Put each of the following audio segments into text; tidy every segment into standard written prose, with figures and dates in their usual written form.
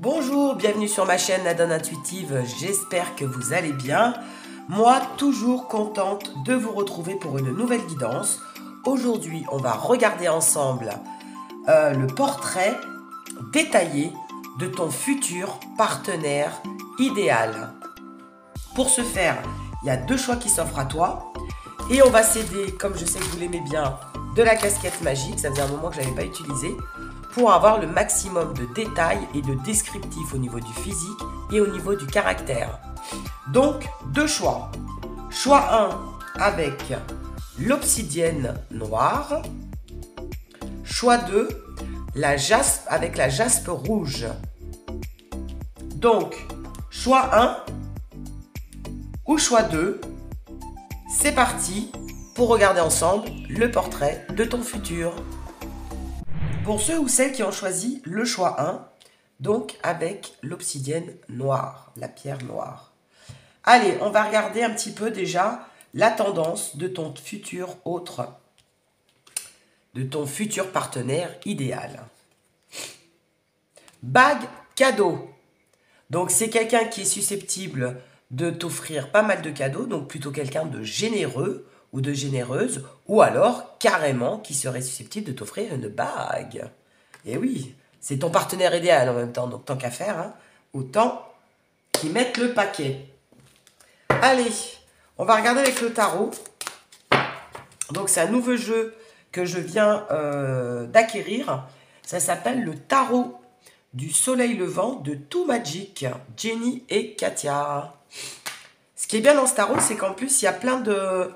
Bonjour, bienvenue sur ma chaîne La Donne Intuitive, j'espère que vous allez bien. Moi, toujours contente de vous retrouver pour une nouvelle guidance. Aujourd'hui, on va regarder ensemble le portrait détaillé de ton futur partenaire idéal. Pour ce faire, il y a deux choix qui s'offrent à toi. Et on va s'aider, comme je sais que vous l'aimez bien, de la casquette magique, ça faisait un moment que je ne l'avais pas utilisée, pour avoir le maximum de détails et de descriptifs au niveau du physique et au niveau du caractère. Donc, deux choix. Choix 1 avec l'obsidienne noire. Choix 2, la jaspe avec la jaspe rouge. Donc, choix 1 ou choix 2, c'est parti pour regarder ensemble le portrait de ton futur. Pour ceux ou celles qui ont choisi le choix 1, donc avec l'obsidienne noire, la pierre noire. Allez, on va regarder un petit peu déjà la tendance de ton futur autre, de ton futur partenaire idéal. Bague cadeau. Donc c'est quelqu'un qui est susceptible de t'offrir pas mal de cadeaux, donc plutôt quelqu'un de généreux ou de généreuse, ou alors carrément qui serait susceptible de t'offrir une bague. Et oui, c'est ton partenaire idéal en même temps, donc tant qu'à faire, hein, autant qu'ils mettent le paquet. Allez, on va regarder avec le tarot. Donc c'est un nouveau jeu que je viens d'acquérir. Ça s'appelle le tarot du soleil levant de Too Magic, Jenny et Katia. Ce qui est bien dans ce tarot, c'est qu'en plus, il y a plein de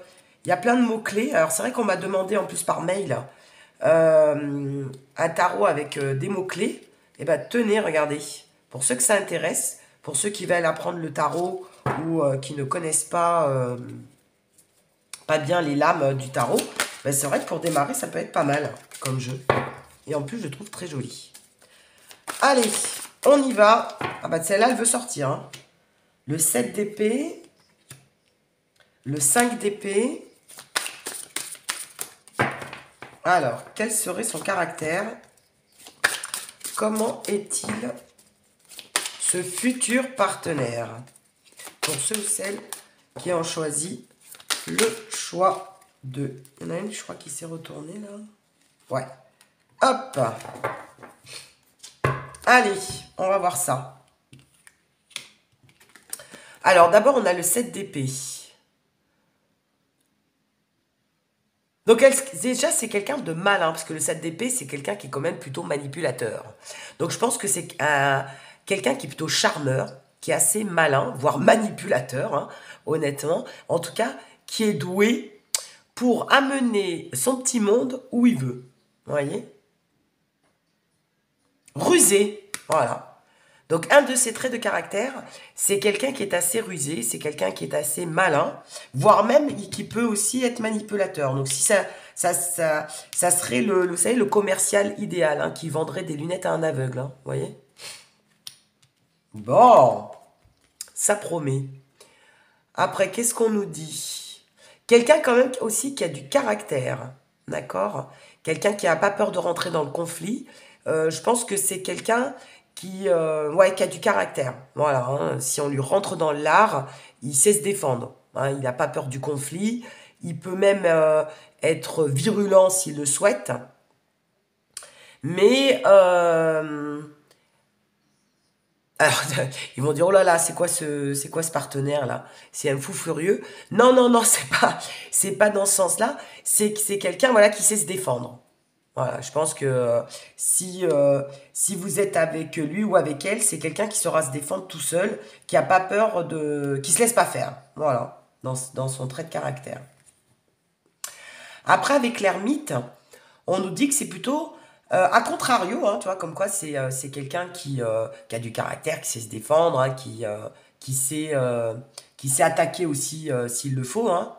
mots-clés. Alors, c'est vrai qu'on m'a demandé en plus par mail un tarot avec des mots-clés. Et bien, tenez, regardez. Pour ceux que ça intéresse, pour ceux qui veulent apprendre le tarot ou qui ne connaissent pas bien les lames du tarot, ben, c'est vrai que pour démarrer, ça peut être pas mal comme jeu. Et en plus, je trouve très joli. Allez, on y va. Ah bah celle-là, elle veut sortir. Hein. Le 7 d'épée. Le 5 d'épée. Alors, quel serait son caractère? Comment est-il ce futur partenaire? Pour ceux ou celles qui ont choisi le choix de... Il y en a une, je crois, qui s'est retournée là. Ouais. Hop. Allez, on va voir ça. Alors, d'abord, on a le 7 d'épée. Donc, déjà, c'est quelqu'un de malin, parce que le 7 d'épée, c'est quelqu'un qui est quand même plutôt manipulateur. Donc, je pense que c'est quelqu'un qui est plutôt charmeur, qui est assez malin, voire manipulateur, hein, honnêtement. En tout cas, qui est doué pour amener son petit monde où il veut. Vous voyez? Rusé, voilà. Donc, un de ses traits de caractère, c'est quelqu'un qui est assez rusé, c'est quelqu'un qui est assez malin, voire même qui peut aussi être manipulateur. Donc, si ça serait vous savez, le commercial idéal, hein, qui vendrait des lunettes à un aveugle, hein, vous voyez? Bon, ça promet. Après, qu'est-ce qu'on nous dit? Quelqu'un quand même aussi qui a du caractère, d'accord? Quelqu'un qui n'a pas peur de rentrer dans le conflit. Je pense que c'est quelqu'un qui a du caractère. Voilà, hein. Si on lui rentre dans l'art, il sait se défendre. Hein. Il n'a pas peur du conflit. Il peut même être virulent s'il le souhaite. Mais alors, ils vont dire, oh là là, c'est quoi ce partenaire-là? C'est un fou furieux. Non, non, non, c'est pas dans ce sens-là. C'est quelqu'un, voilà, qui sait se défendre. Voilà, je pense que si vous êtes avec lui ou avec elle, c'est quelqu'un qui saura se défendre tout seul, qui a pas peur qui se laisse pas faire. Voilà, dans son trait de caractère. Après, avec l'ermite, on nous dit que c'est plutôt à contrario, hein, tu vois, comme quoi c'est quelqu'un qui a du caractère, qui sait se défendre, hein, qui sait attaquer aussi s'il le faut, hein.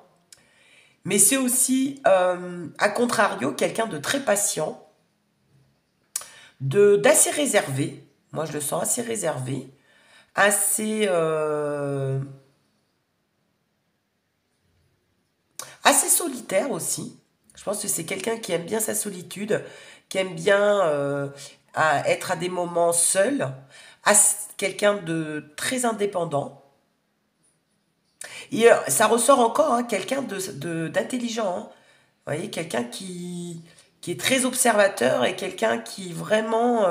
Mais c'est aussi, à contrario, quelqu'un de très patient, d'assez réservé. Moi, je le sens assez réservé, assez solitaire aussi. Je pense que c'est quelqu'un qui aime bien sa solitude, qui aime bien être à des moments seul. quelqu'un de très indépendant. Et ça ressort encore, hein, quelqu'un d'intelligent. Hein. Vous voyez, quelqu'un qui est très observateur et quelqu'un qui vraiment...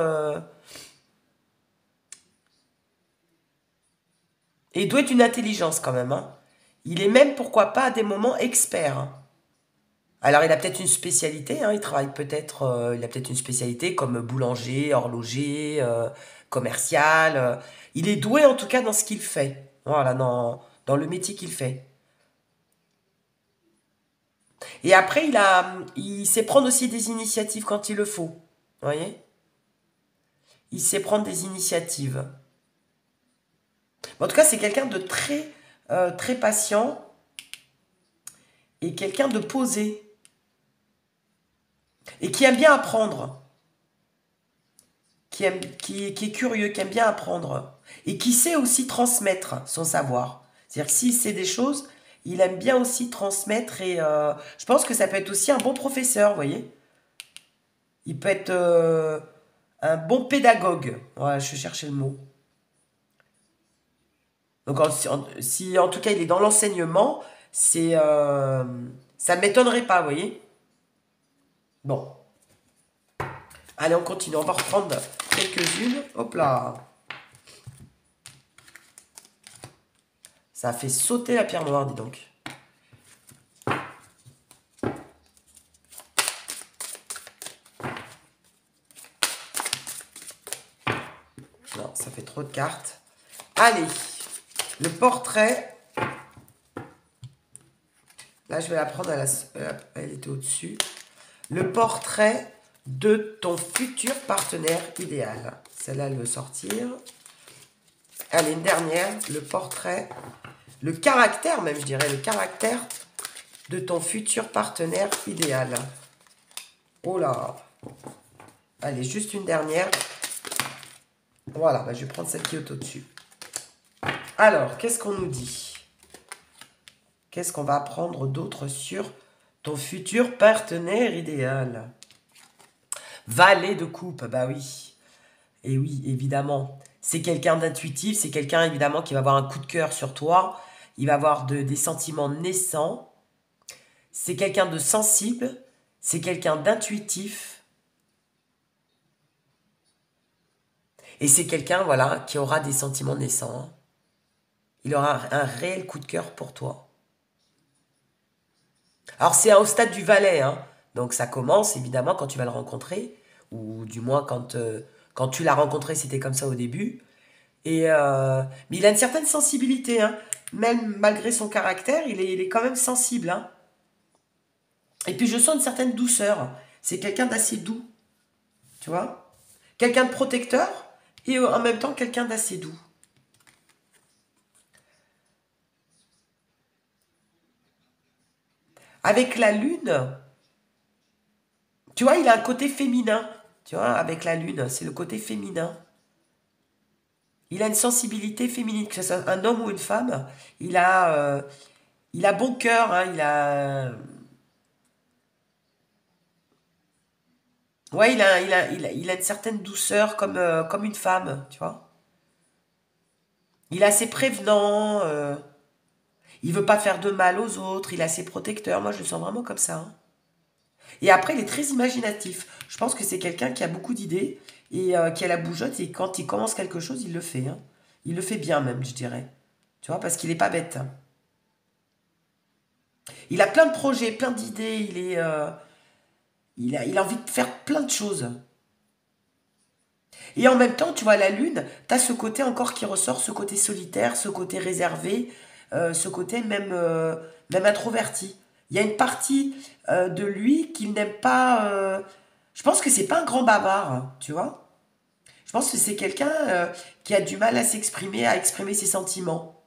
et doit être une intelligence quand même. Hein. Il est même, pourquoi pas, à des moments expert. Hein. Alors, il a peut-être une spécialité, hein, il travaille peut-être, il a peut-être une spécialité comme boulanger, horloger, commercial. Il est doué en tout cas dans ce qu'il fait. Voilà, dans le métier qu'il fait. Et après, il sait prendre aussi des initiatives quand il le faut. Vous voyez? Il sait prendre des initiatives. En tout cas, c'est quelqu'un de très patient et quelqu'un de posé. Et qui aime bien apprendre. Qui est curieux, qui aime bien apprendre. Et qui sait aussi transmettre son savoir. C'est-à-dire que s'il sait des choses, il aime bien aussi transmettre. Et je pense que ça peut être aussi un bon professeur, vous voyez? Il peut être un bon pédagogue. Voilà, je cherchais le mot. Donc, si en tout cas il est dans l'enseignement, ça ne m'étonnerait pas, vous voyez? Bon, allez, on continue. On va reprendre quelques-unes. Hop là. Ça a fait sauter la pierre noire, dis donc. Non, ça fait trop de cartes. Allez, le portrait. Là, je vais la prendre, elle était au-dessus. Le portrait de ton futur partenaire idéal. Celle-là, elle veut sortir. Allez, une dernière. Le portrait, le caractère même, je dirais, le caractère de ton futur partenaire idéal. Oh là. Allez, juste une dernière. Voilà, bah, je vais prendre celle qui est au-dessus. Alors, qu'est-ce qu'on nous dit? Qu'est-ce qu'on va apprendre d'autre sur ton futur partenaire idéal? Valet de coupe, bah oui. Et oui, évidemment. C'est quelqu'un d'intuitif, c'est quelqu'un évidemment qui va avoir un coup de cœur sur toi. Il va avoir des sentiments naissants. C'est quelqu'un de sensible, c'est quelqu'un d'intuitif. Et c'est quelqu'un, voilà, qui aura des sentiments naissants. Il aura un réel coup de cœur pour toi. Alors c'est au stade du valet, hein. Donc ça commence évidemment quand tu vas le rencontrer, ou du moins quand tu l'as rencontré, c'était comme ça au début. Mais il a une certaine sensibilité, hein. Même malgré son caractère, il est quand même sensible, hein. Et puis je sens une certaine douceur. C'est quelqu'un d'assez doux, tu vois. Quelqu'un de protecteur et en même temps quelqu'un d'assez doux. Avec la lune, tu vois, il a un côté féminin. Tu vois, avec la lune, c'est le côté féminin. Il a une sensibilité féminine, que ce soit un homme ou une femme. Il a bon cœur, hein, ouais, il a une certaine douceur comme une femme, tu vois. Il est assez prévenant, il veut pas faire de mal aux autres, il est assez protecteur. Moi, je le sens vraiment comme ça. Hein. Et après, il est très imaginatif. Je pense que c'est quelqu'un qui a beaucoup d'idées et qui a la bougeotte. Et quand il commence quelque chose, il le fait. Hein. Il le fait bien même, je dirais. Tu vois, parce qu'il est pas bête. Hein. Il a plein de projets, plein d'idées. Il a envie de faire plein de choses. Et en même temps, tu vois, la lune, tu as ce côté encore qui ressort, ce côté solitaire, ce côté réservé, ce côté même introverti. Il y a une partie de lui qu'il n'aime pas. Je pense que c'est pas un grand bavard, hein, tu vois. Je pense que c'est quelqu'un qui a du mal à s'exprimer, à exprimer ses sentiments.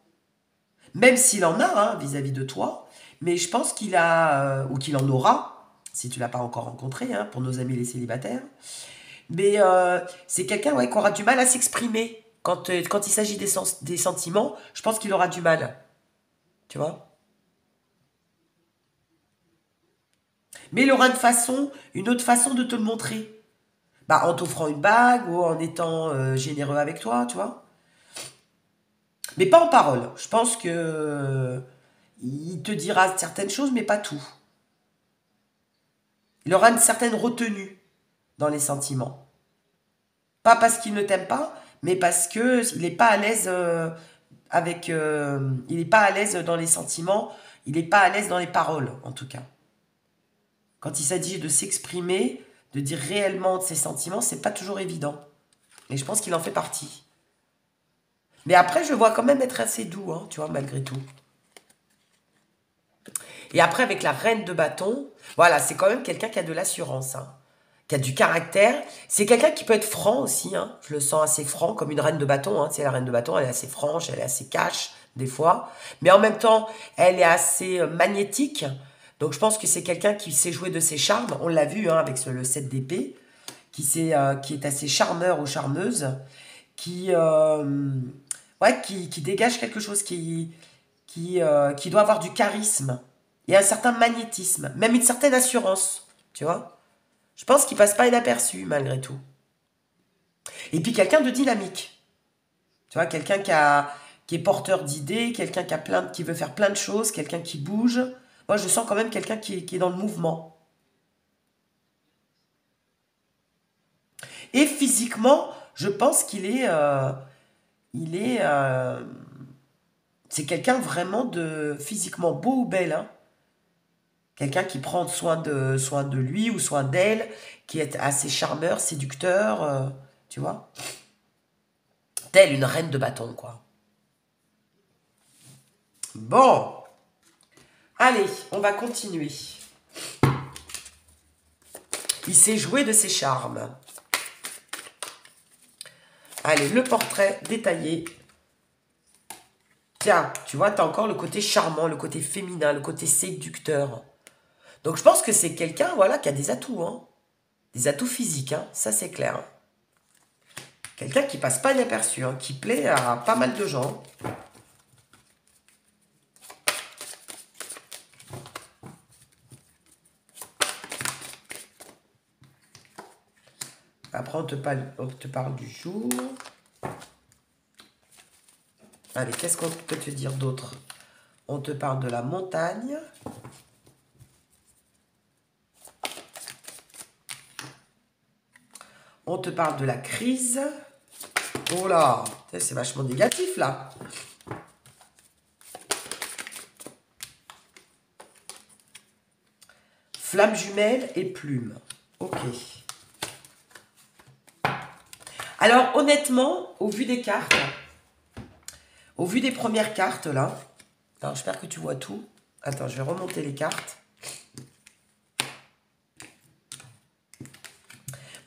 Même s'il en a hein, vis-à-vis de toi, mais je pense qu'il a, ou qu'il en aura, si tu l'as pas encore rencontré, hein, pour nos amis les célibataires, mais c'est quelqu'un ouais, qui aura du mal à s'exprimer. Quand il s'agit des sentiments, je pense qu'il aura du mal. Tu vois. Mais il aura une autre façon de te le montrer. Bah, en t'offrant une bague ou en étant généreux avec toi, tu vois. Mais pas en parole. Je pense que il te dira certaines choses, mais pas tout. Il aura une certaine retenue dans les sentiments. Pas parce qu'il ne t'aime pas, mais parce que il n'est pas à l'aise il n'est pas à l'aise dans les sentiments, il n'est pas à l'aise dans les paroles, en tout cas. Quand il s'agit de s'exprimer, de dire réellement de ses sentiments, c'est pas toujours évident. Et je pense qu'il en fait partie. Mais après, je vois quand même être assez doux, hein, tu vois, malgré tout. Et après, avec la reine de bâton, voilà, c'est quand même quelqu'un qui a de l'assurance, hein, qui a du caractère. C'est quelqu'un qui peut être franc aussi, hein. Je le sens assez franc, comme une reine de bâton. Hein. Tu sais, la reine de bâton, elle est assez franche, elle est assez cash, des fois. Mais en même temps, elle est assez magnétique. Donc je pense que c'est quelqu'un qui sait jouer de ses charmes. On l'a vu hein, avec le 7 d'épée, qui est assez charmeur ou charmeuse, qui, qui dégage quelque chose, qui doit avoir du charisme. Il y a un certain magnétisme, même une certaine assurance, tu vois. Je pense qu'il passe pas inaperçu, malgré tout. Et puis quelqu'un de dynamique. Tu vois, quelqu'un qui est porteur d'idées, quelqu'un qui veut faire plein de choses, quelqu'un qui bouge. Moi, je sens quand même quelqu'un qui est dans le mouvement. Et physiquement, je pense qu'il est... il est... c'est quelqu'un vraiment de physiquement beau ou belle, hein. Quelqu'un qui prend soin de lui ou soin d'elle, qui est assez charmeur, séducteur, tu vois. Telle une reine de bâton, quoi. Bon, allez, on va continuer. Il s'est joué de ses charmes. Allez, le portrait détaillé. Tiens, tu vois, tu as encore le côté charmant, le côté féminin, le côté séducteur. Donc je pense que c'est quelqu'un, voilà, qui a des atouts, hein. Des atouts physiques, hein, ça c'est clair. Quelqu'un qui passe pas inaperçu, hein, qui plaît à pas mal de gens. Après, on te parle du jour. Allez, qu'est-ce qu'on peut te dire d'autre? On te parle de la montagne. On te parle de la crise. Oh là, c'est vachement négatif là. Flamme jumelle et plume. Ok. Alors honnêtement, au vu des cartes, au vu des premières cartes là, alors j'espère que tu vois tout. Attends, je vais remonter les cartes.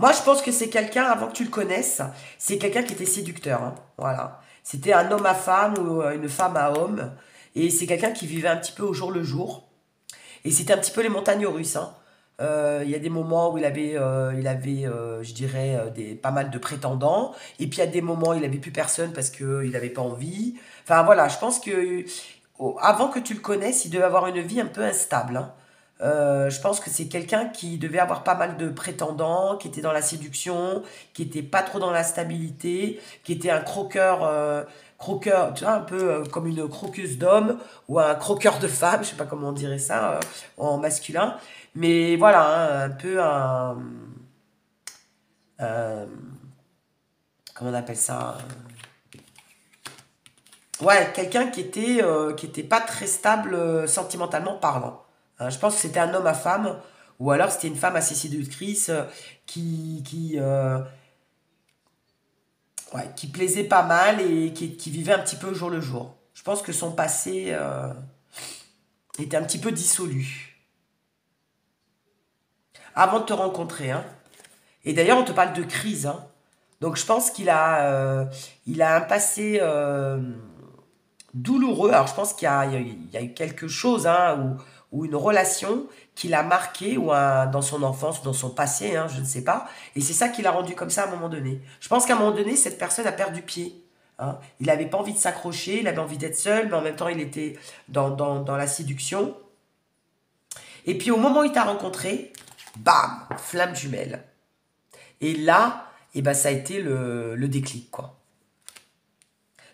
Moi, je pense que c'est quelqu'un, avant que tu le connaisses, c'est quelqu'un qui était séducteur. Hein, voilà. C'était un homme à femme ou une femme à homme. Et c'est quelqu'un qui vivait un petit peu au jour le jour. Et c'était un petit peu les montagnes russes. Hein. Il y a des moments où je dirais, pas mal de prétendants. Et puis il y a des moments où il n'avait plus personne parce qu'il n'avait pas envie. Enfin voilà, je pense que avant que tu le connaisses, il devait avoir une vie un peu instable. Hein. Je pense que c'est quelqu'un qui devait avoir pas mal de prétendants, qui était dans la séduction, qui était pas trop dans la stabilité, qui était un croqueur, tu vois, un peu comme une croqueuse d'hommes ou un croqueur de femmes, je sais pas comment on dirait ça en masculin. Mais voilà, hein, un peu comment on appelle ça? Ouais, quelqu'un qui était pas très stable sentimentalement parlant. Hein, je pense que c'était un homme à femme, ou alors c'était une femme assez séductrice qui plaisait pas mal et qui vivait un petit peu au jour le jour. Je pense que son passé était un petit peu dissolu avant de te rencontrer. Hein. Et d'ailleurs, on te parle de crise. Hein. Donc je pense il a un passé douloureux. Alors je pense il y a eu quelque chose hein, ou une relation qui l'a marqué dans son enfance, dans son passé, hein, je ne sais pas. Et c'est ça qui l'a rendu comme ça à un moment donné. Je pense qu'à un moment donné, cette personne a perdu pied. Hein. Il n'avait pas envie de s'accrocher, il avait envie d'être seul, mais en même temps, il était dans la séduction. Et puis au moment où il t'a rencontré, bam, flamme jumelle. Et là, eh ben, ça a été le déclic, quoi.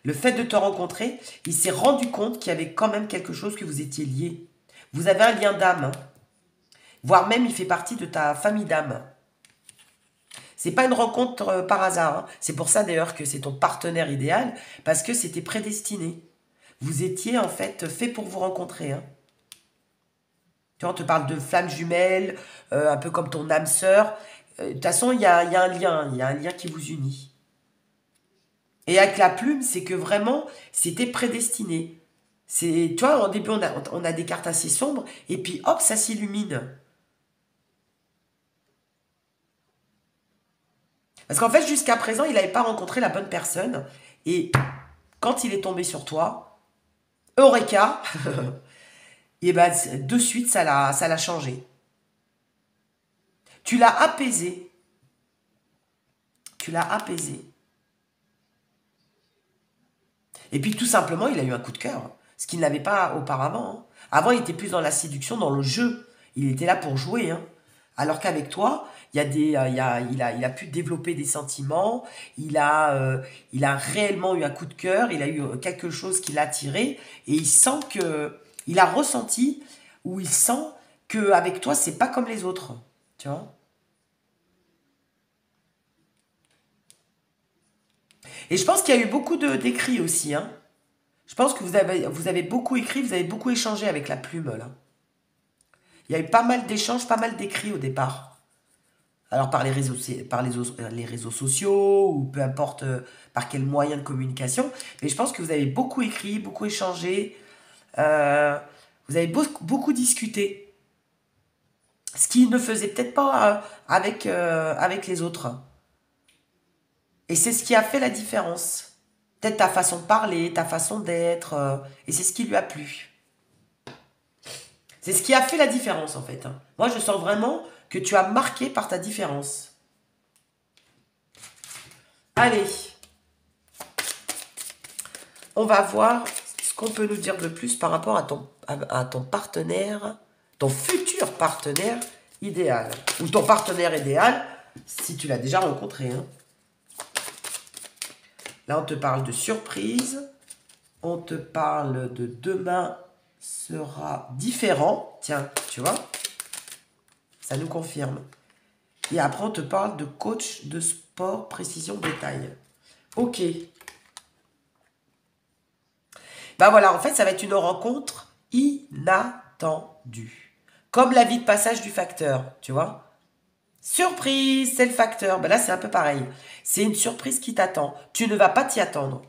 Le fait de te rencontrer, il s'est rendu compte qu'il y avait quand même quelque chose, que vous étiez liés. Vous avez un lien d'âme, hein. Voire même, il fait partie de ta famille d'âme. C'est pas une rencontre par hasard, hein. C'est pour ça d'ailleurs que c'est ton partenaire idéal, parce que c'était prédestiné. Vous étiez en fait fait pour vous rencontrer, hein. Tu vois, on te parle de flammes jumelles, un peu comme ton âme sœur. De toute façon, il y a un lien, il y a un lien qui vous unit. Et avec la plume, c'est que vraiment, c'était prédestiné. C'est, tu vois, au début, on a des cartes assez sombres, et puis hop, ça s'illumine. Parce qu'en fait, jusqu'à présent, il n'avait pas rencontré la bonne personne. Et quand il est tombé sur toi, Eureka, et ben de suite, ça l'a changé. Tu l'as apaisé. Tu l'as apaisé. Et puis tout simplement, il a eu un coup de cœur. Ce qu'il n'avait pas auparavant, hein. Avant, il était plus dans la séduction, dans le jeu. Il était là pour jouer, hein. Alors qu'avec toi, il y a des, il a pu développer des sentiments. Il a réellement eu un coup de cœur. Il a eu quelque chose qui l'a attiré. Et il sent que, il a ressenti, ou il sent que avec toi, c'est pas comme les autres. Tu vois? Et je pense qu'il y a eu beaucoup d'écrits aussi, hein. Je pense que vous avez beaucoup écrit, vous avez beaucoup échangé avec la plume, là. Il y a eu pas mal d'échanges, pas mal d'écrits au départ. Alors par les réseaux sociaux, ou peu importe par quel moyen de communication. Mais je pense que vous avez beaucoup écrit, beaucoup échangé. euh, vous avez beaucoup discuté. Ce qui ne faisait peut-être pas avec les autres. Et c'est ce qui a fait la différence. Peut-être ta façon de parler, ta façon d'être. Et c'est ce qui lui a plu. C'est ce qui a fait la différence en fait, hein. Moi, je sens vraiment que tu as marqué par ta différence. Allez, on va voir ce qu'on peut nous dire de plus par rapport à ton partenaire, ton futur partenaire idéal. Ou ton partenaire idéal, si tu l'as déjà rencontré, hein. Là, on te parle de surprise. On te parle de demain sera différent. Tiens, tu vois, ça nous confirme. Et après, on te parle de coach de sport, précision, détail. Ok. Ben voilà, en fait, ça va être une rencontre inattendue. Comme la vie de passage du facteur, tu vois. Surprise, c'est le facteur. Ben là, c'est un peu pareil. C'est une surprise qui t'attend. Tu ne vas pas t'y attendre.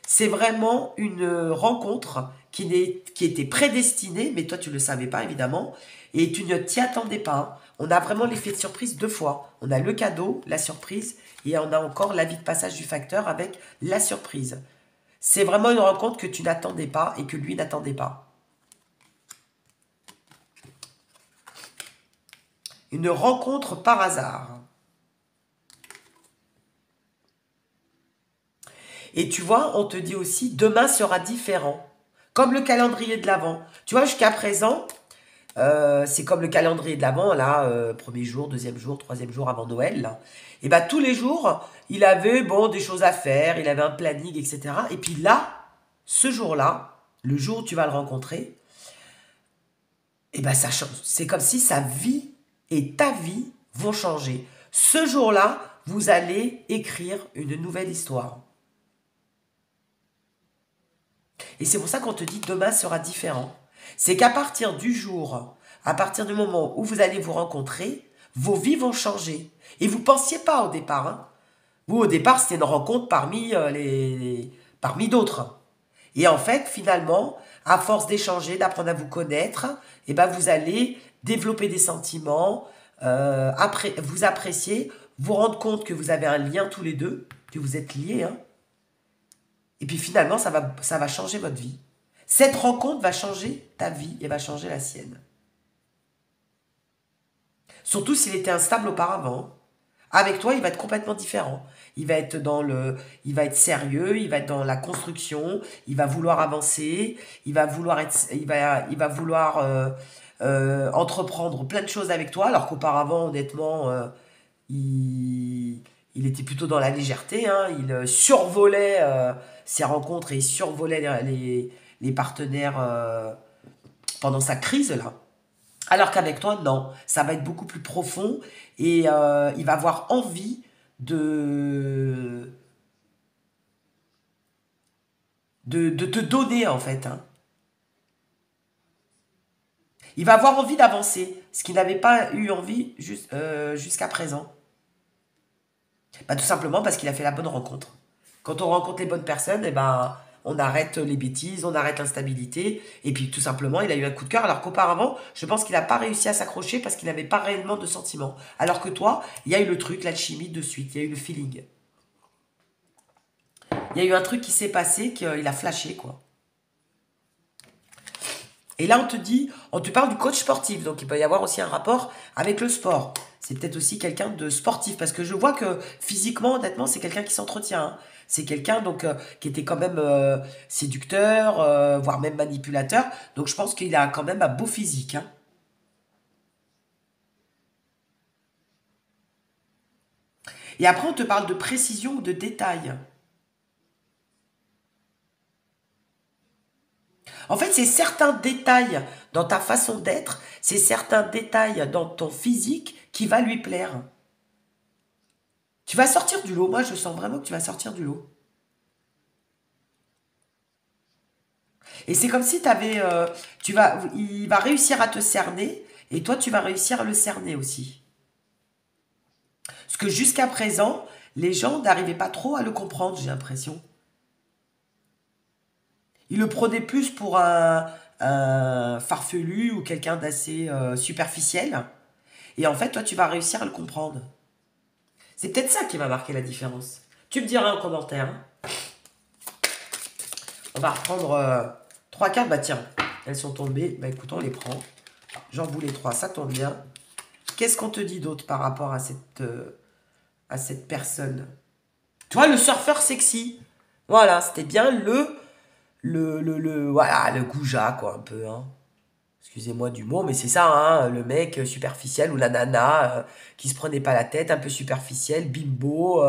C'est vraiment une rencontre qui était prédestinée, mais toi, tu ne le savais pas, évidemment. Et tu ne t'y attendais pas. On a vraiment l'effet de surprise deux fois. On a le cadeau, la surprise, et on a encore la vie de passage du facteur avec la surprise. C'est vraiment une rencontre que tu n'attendais pas et que lui n'attendait pas. Une rencontre par hasard. Et tu vois, on te dit aussi, demain sera différent. Comme le calendrier de l'Avent. Tu vois, jusqu'à présent, c'est comme le calendrier de l'Avent, là, premier jour, deuxième jour, troisième jour avant Noël, là. Et bien, tous les jours, il avait, bon, des choses à faire, il avait un planning, etc. Et puis là, ce jour-là, le jour où tu vas le rencontrer, et ben ça change. C'est comme si sa vie et ta vie vont changer. Ce jour-là, vous allez écrire une nouvelle histoire. Et c'est pour ça qu'on te dit demain sera différent. C'est qu'à partir du jour, à partir du moment où vous allez vous rencontrer, vos vies vont changer. Et vous ne pensiez pas au départ, hein. Vous, au départ, c'était une rencontre parmi d'autres. Et en fait, finalement, à force d'échanger, d'apprendre à vous connaître, eh ben, vous allez développer des sentiments, vous apprécier, vous rendre compte que vous avez un lien tous les deux, que vous êtes liés, hein. Et puis finalement, ça va changer votre vie. Cette rencontre va changer ta vie et va changer la sienne. Surtout s'il était instable auparavant. Avec toi, il va être complètement différent. Il va être sérieux, il va être dans la construction, il va vouloir avancer, il va vouloir entreprendre plein de choses avec toi, alors qu'auparavant, honnêtement, il, il était plutôt dans la légèreté, hein. Il survolait ses rencontres et il survolait les partenaires pendant sa crise, là. Alors qu'avec toi, non. Ça va être beaucoup plus profond et il va avoir envie de, de te donner, en fait, hein. Il va avoir envie d'avancer, ce qu'il n'avait pas eu envie jusqu'à présent. Bah, tout simplement parce qu'il a fait la bonne rencontre. Quand on rencontre les bonnes personnes, eh ben, on arrête les bêtises, on arrête l'instabilité. Et puis tout simplement, il a eu un coup de cœur. Alors qu'auparavant, je pense qu'il n'a pas réussi à s'accrocher parce qu'il n'avait pas réellement de sentiments. Alors que toi, il y a eu le truc, l'alchimie de suite, il y a eu le feeling. Il y a eu un truc qui s'est passé, qu'il a flashé, quoi. Et là, on te parle du coach sportif. Donc, il peut y avoir aussi un rapport avec le sport. C'est peut-être aussi quelqu'un de sportif. Parce que je vois que physiquement, honnêtement, c'est quelqu'un qui s'entretient, hein. C'est quelqu'un donc qui était quand même séducteur, voire même manipulateur. Donc, je pense qu'il a quand même un beau physique, hein. Et après, on te parle de précision ou de détail. En fait, c'est certains détails dans ta façon d'être, c'est certains détails dans ton physique qui va lui plaire. Tu vas sortir du lot. Moi, je sens vraiment que tu vas sortir du lot. Et c'est comme si il va réussir à te cerner et toi, tu vas réussir à le cerner aussi. Parce que jusqu'à présent, les gens n'arrivaient pas trop à le comprendre, j'ai l'impression. Ils le prenaient plus pour un farfelu ou quelqu'un d'assez superficiel. Et en fait, toi, tu vas réussir à le comprendre. C'est peut-être ça qui va marquer la différence. Tu me diras en commentaire, hein. On va reprendre trois cartes. Bah tiens, elles sont tombées. Bah écoute, on les prend. J'en voulais trois, ça tombe bien. Qu'est-ce qu'on te dit d'autre par rapport à cette personne? Toi, le surfeur sexy. Voilà, c'était bien voilà, le goujat, quoi, un peu, hein. Excusez-moi du mot, mais c'est ça, hein, le mec superficiel ou la nana qui se prenait pas la tête, un peu superficiel, bimbo.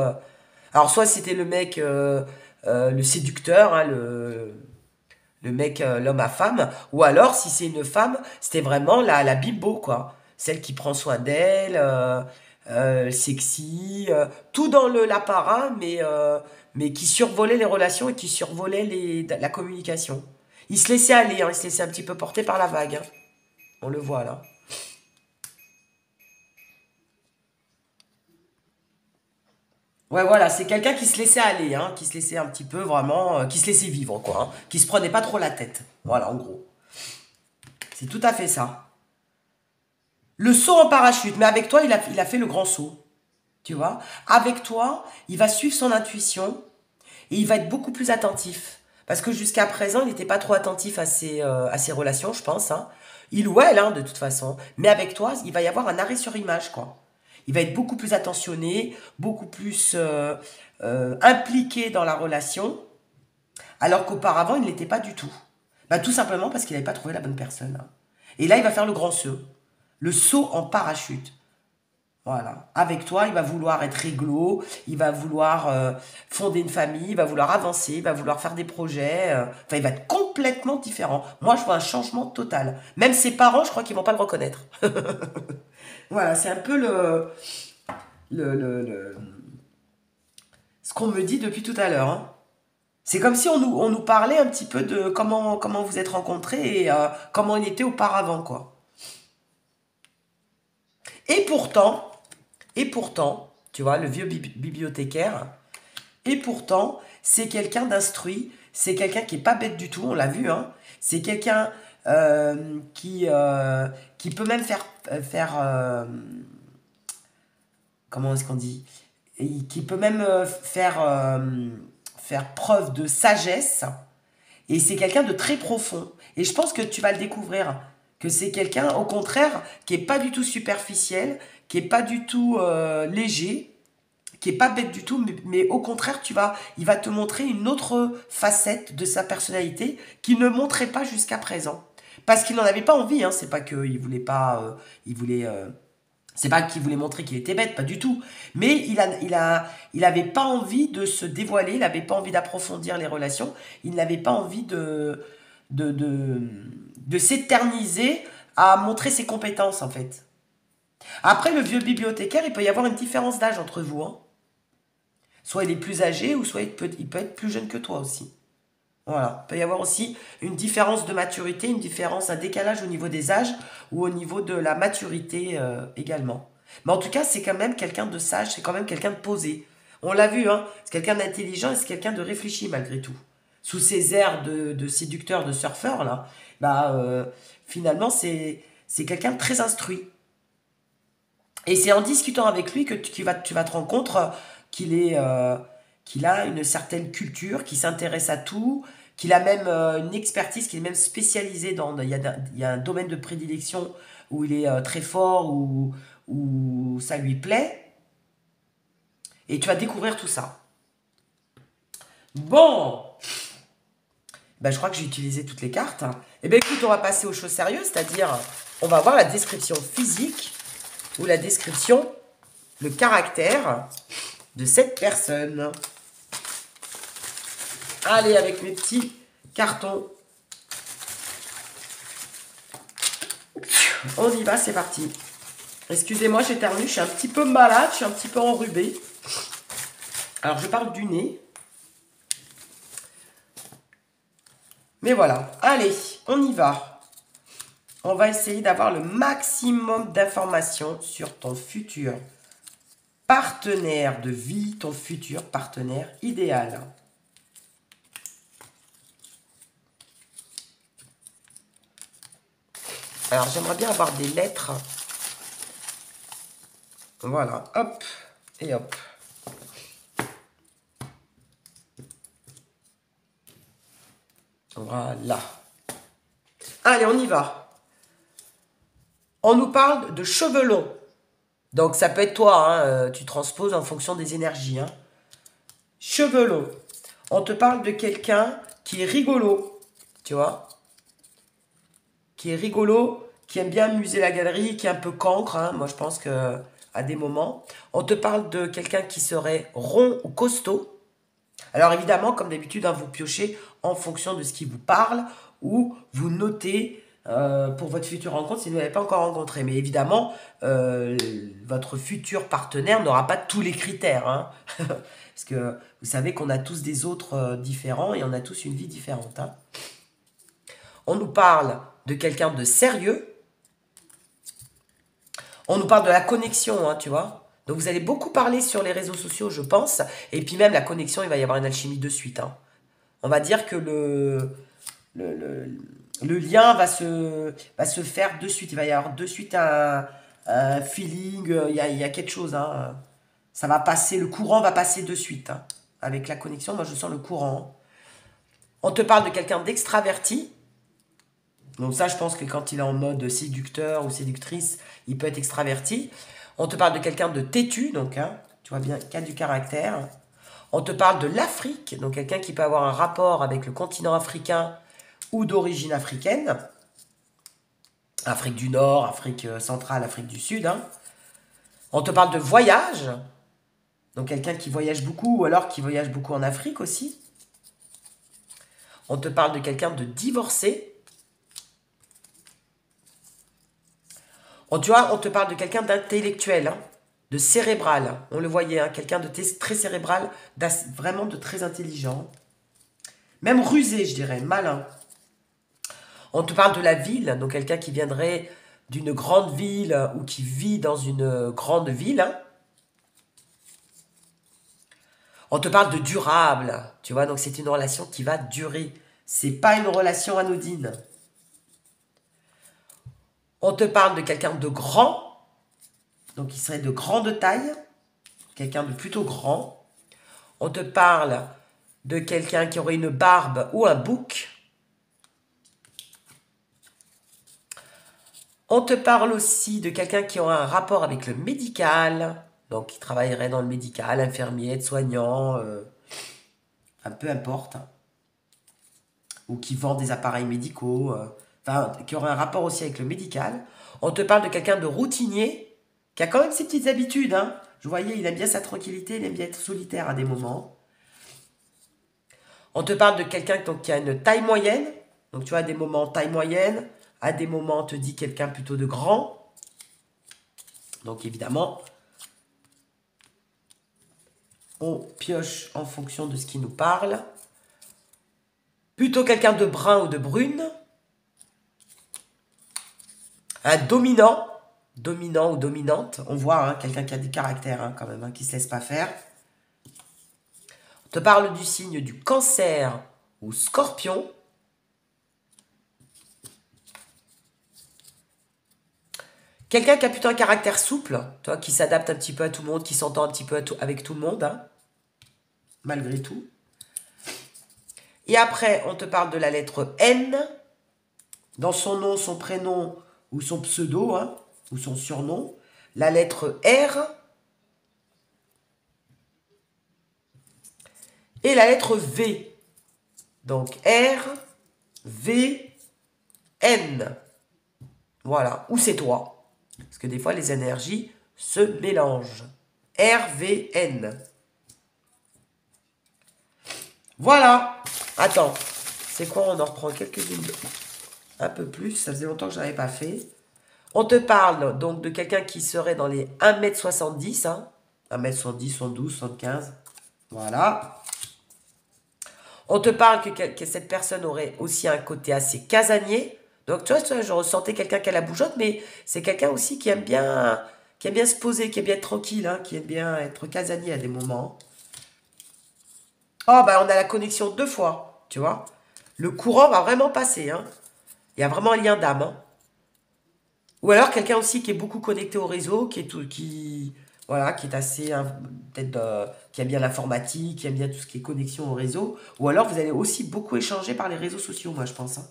Alors, soit c'était le mec, le séducteur, hein, le mec, l'homme à femme, ou alors, si c'est une femme, c'était vraiment la bimbo, quoi. Celle qui prend soin d'elle, sexy, tout dans l'apparat, mais qui survolait les relations et qui survolait la communication. Il se laissait aller, hein, il se laissait un petit peu porter par la vague, hein. On le voit là. Ouais, voilà, c'est quelqu'un qui se laissait aller, hein, qui se laissait un petit peu vraiment, qui se laissait vivre, quoi, hein, qui se prenait pas trop la tête. Voilà, en gros. C'est tout à fait ça. Le saut en parachute, mais avec toi, il a fait le grand saut. Tu vois? Avec toi, il va suivre son intuition et il va être beaucoup plus attentif. Parce que jusqu'à présent, il n'était pas trop attentif à ses relations, je pense, hein. Il ou elle, hein, de toute façon. Mais avec toi, il va y avoir un arrêt sur image, quoi. Il va être beaucoup plus attentionné, beaucoup plus impliqué dans la relation, alors qu'auparavant, il ne l'était pas du tout. Bah, tout simplement parce qu'il n'avait pas trouvé la bonne personne, hein. Et là, il va faire le grand saut. Le saut en parachute. Voilà. Avec toi, il va vouloir être réglo, il va vouloir fonder une famille, il va vouloir avancer, il va vouloir faire des projets. Enfin, il va être complètement différent. Moi, je vois un changement total. Même ses parents, je crois qu'ils vont pas le reconnaître. Voilà, c'est un peu le, le- le- ce qu'on me dit depuis tout à l'heure, hein. C'est comme si on nous parlait un petit peu de comment vous êtes rencontrés et comment il était auparavant, quoi. Et pourtant, et pourtant, tu vois, le vieux bibliothécaire, et pourtant, c'est quelqu'un d'instruit, c'est quelqu'un qui est pas bête du tout, on l'a vu, hein. C'est quelqu'un qui peut même comment est-ce qu'on dit? Et qui peut même faire preuve de sagesse. Et c'est quelqu'un de très profond. Et je pense que tu vas le découvrir. Que c'est quelqu'un, au contraire, qui est pas du tout superficiel, qui est pas du tout léger, qui est pas bête du tout, mais au contraire, il va te montrer une autre facette de sa personnalité qu'il ne montrait pas jusqu'à présent. Parce qu'il n'en avait pas envie, hein. C'est pas qu'il voulait pas, il voulait C'est pas qu'il voulait montrer qu'il était bête, pas du tout. Mais il avait pas envie de se dévoiler, il n'avait pas envie d'approfondir les relations, il n'avait pas envie de s'éterniser à montrer ses compétences, en fait. Après, le vieux bibliothécaire, il peut y avoir une différence d'âge entre vous, hein. Soit il est plus âgé, ou soit il peut être plus jeune que toi aussi. Voilà. Il peut y avoir aussi une différence de maturité, une différence, un décalage au niveau des âges ou au niveau de la maturité également. Mais en tout cas, c'est quand même quelqu'un de sage, c'est quand même quelqu'un de posé. On l'a vu, hein, c'est quelqu'un d'intelligent et c'est quelqu'un de réfléchi malgré tout. Sous ces airs de séducteur, de surfeur, là, bah, finalement, c'est quelqu'un de très instruit. Et c'est en discutant avec lui que tu vas te rendre compte qu'il a une certaine culture, qu'il s'intéresse à tout, qu'il a même une expertise, qu'il est même spécialisé dans... Il y a un domaine de prédilection où il est très fort, où ça lui plaît. Et tu vas découvrir tout ça. Bon, ben, je crois que j'ai utilisé toutes les cartes. Eh bien écoute, on va passer aux choses sérieuses, c'est-à-dire on va voir la description physique ou la description, le caractère de cette personne. Allez, avec mes petits cartons. On y va, c'est parti. Excusez-moi, j'éternue, je suis un petit peu malade, je suis un petit peu enrhumée. Alors, je parle du nez. Mais voilà, allez, on y va. On va essayer d'avoir le maximum d'informations sur ton futur partenaire de vie, ton futur partenaire idéal. Alors, j'aimerais bien avoir des lettres. Voilà, hop, et hop. Voilà. Allez, on y va. On nous parle de cheveux longs. Donc, ça peut être toi, hein, tu transposes en fonction des énergies. Hein. Cheveux longs. On te parle de quelqu'un qui est rigolo, tu vois. Qui est rigolo, qui aime bien amuser la galerie, qui est un peu cancre. Hein. Moi, je pense que à des moments. On te parle de quelqu'un qui serait rond ou costaud. Alors, évidemment, comme d'habitude, hein, vous piochez en fonction de ce qui vous parle ou vous notez pour votre future rencontre si vous ne l'avez pas encore rencontré. Mais évidemment, votre futur partenaire n'aura pas tous les critères. Hein. Parce que vous savez qu'on a tous des autres différents et on a tous une vie différente. Hein. On nous parle de quelqu'un de sérieux. On nous parle de la connexion, hein, tu vois. Donc vous allez beaucoup parler sur les réseaux sociaux, je pense. Et puis même la connexion, il va y avoir une alchimie de suite. Hein. On va dire que le lien va se faire de suite. Il va y avoir de suite un feeling, il y a quelque chose. Hein. Ça va passer, le courant va passer de suite. Hein. Avec la connexion, moi je sens le courant. On te parle de quelqu'un d'extraverti. Donc ça, je pense que quand il est en mode séducteur ou séductrice, il peut être extraverti. On te parle de quelqu'un de têtu, donc hein, tu vois bien, qui a du caractère. On te parle de l'Afrique, donc quelqu'un qui peut avoir un rapport avec le continent africain ou d'origine africaine. Afrique du Nord, Afrique centrale, Afrique du Sud. Hein. On te parle de voyage, donc quelqu'un qui voyage beaucoup ou alors qui voyage beaucoup en Afrique aussi. On te parle de quelqu'un de divorcé. On te parle de quelqu'un d'intellectuel, hein, de cérébral. On le voyait, hein, quelqu'un de très cérébral, vraiment de très intelligent. Même rusé, je dirais, malin. On te parle de la ville, donc quelqu'un qui viendrait d'une grande ville ou qui vit dans une grande ville. Hein. On te parle de durable, tu vois, donc c'est une relation qui va durer. C'est pas une relation anodine. On te parle de quelqu'un de grand, donc il serait de grande taille, quelqu'un de plutôt grand. On te parle de quelqu'un qui aurait une barbe ou un bouc. On te parle aussi de quelqu'un qui aurait un rapport avec le médical, donc qui travaillerait dans le médical, infirmier, aide-soignant, peu importe, hein. Ou qui vend des appareils médicaux, enfin, qui aurait un rapport aussi avec le médical. On te parle de quelqu'un de routinier, qui a quand même ses petites habitudes. Hein. Je voyais, il aime bien sa tranquillité, il aime bien être solitaire à des moments. On te parle de quelqu'un qui a une taille moyenne. Donc tu vois, à des moments taille moyenne. À des moments, on te dit quelqu'un plutôt de grand. Donc évidemment, on pioche en fonction de ce qui nous parle. Plutôt quelqu'un de brun ou de brune. Un dominant. Dominant ou dominante. On voit hein, quelqu'un qui a du caractère hein, quand même, hein, qui ne se laisse pas faire. On te parle du signe du Cancer ou Scorpion. Quelqu'un qui a plutôt un caractère souple, toi, qui s'adapte un petit peu à tout le monde, qui s'entend un petit peu avec tout le monde, hein, malgré tout. Et après, on te parle de la lettre N, dans son nom, son prénom ou son pseudo, hein, ou son surnom. La lettre R et la lettre V. Donc R, V, N. Voilà, ou c'est toi. Parce que des fois, les énergies se mélangent. R, V, N. Voilà. Attends, c'est quoi? On en reprend quelques-unes. Un peu plus, ça faisait longtemps que je n'avais pas fait. On te parle donc de quelqu'un qui serait dans les 1m70. Hein. 1m70, 72, 75. Voilà. On te parle que cette personne aurait aussi un côté assez casanier. Donc, tu vois, je ressentais quelqu'un qui a la bougeotte, mais c'est quelqu'un aussi qui aime bien se poser, qui aime bien être tranquille, hein, qui aime bien être casanier à des moments. Oh, bah, on a la connexion 2 fois, tu vois. Le courant va vraiment passer, hein. Il y a vraiment un lien d'âme, hein. Ou alors, quelqu'un aussi qui est beaucoup connecté au réseau, voilà, qui est assez, hein, peut-être, qui aime bien l'informatique, qui aime bien tout ce qui est connexion au réseau. Ou alors, vous allez aussi beaucoup échanger par les réseaux sociaux, moi, je pense, hein.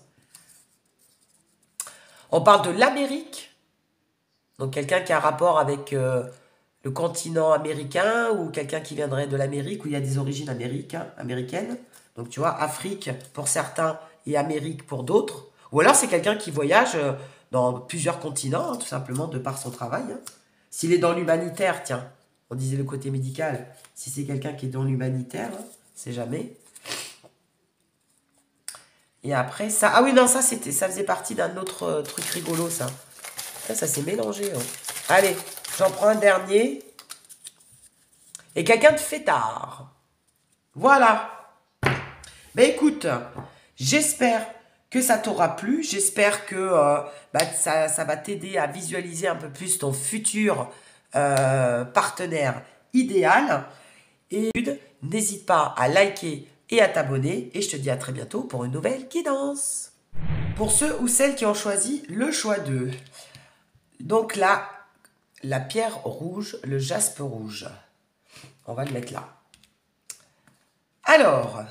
On parle de l'Amérique. Donc, quelqu'un qui a un rapport avec le continent américain ou quelqu'un qui viendrait de l'Amérique où il y a des origines américaines. Donc, tu vois, Afrique pour certains et Amérique pour d'autres. Ou alors, c'est quelqu'un qui voyage dans plusieurs continents, hein, tout simplement, de par son travail. Hein. S'il est dans l'humanitaire, tiens, on disait le côté médical. Si c'est quelqu'un qui est dans l'humanitaire, hein, c'est jamais. Et après, ça... Ah oui, non, ça faisait partie d'un autre truc rigolo, ça. Ça s'est mélangé. Hein. Allez, j'en prends un dernier. Et quelqu'un de fêtard. Voilà. Ben écoute, j'espère que ça t'aura plu. J'espère que ça va t'aider à visualiser un peu plus ton futur partenaire idéal. Et n'hésite pas à liker et à t'abonner. Et je te dis à très bientôt pour une nouvelle guidance. Pour ceux ou celles qui ont choisi le choix 2. Donc là, la pierre rouge, le jaspe rouge. On va le mettre là. Alors,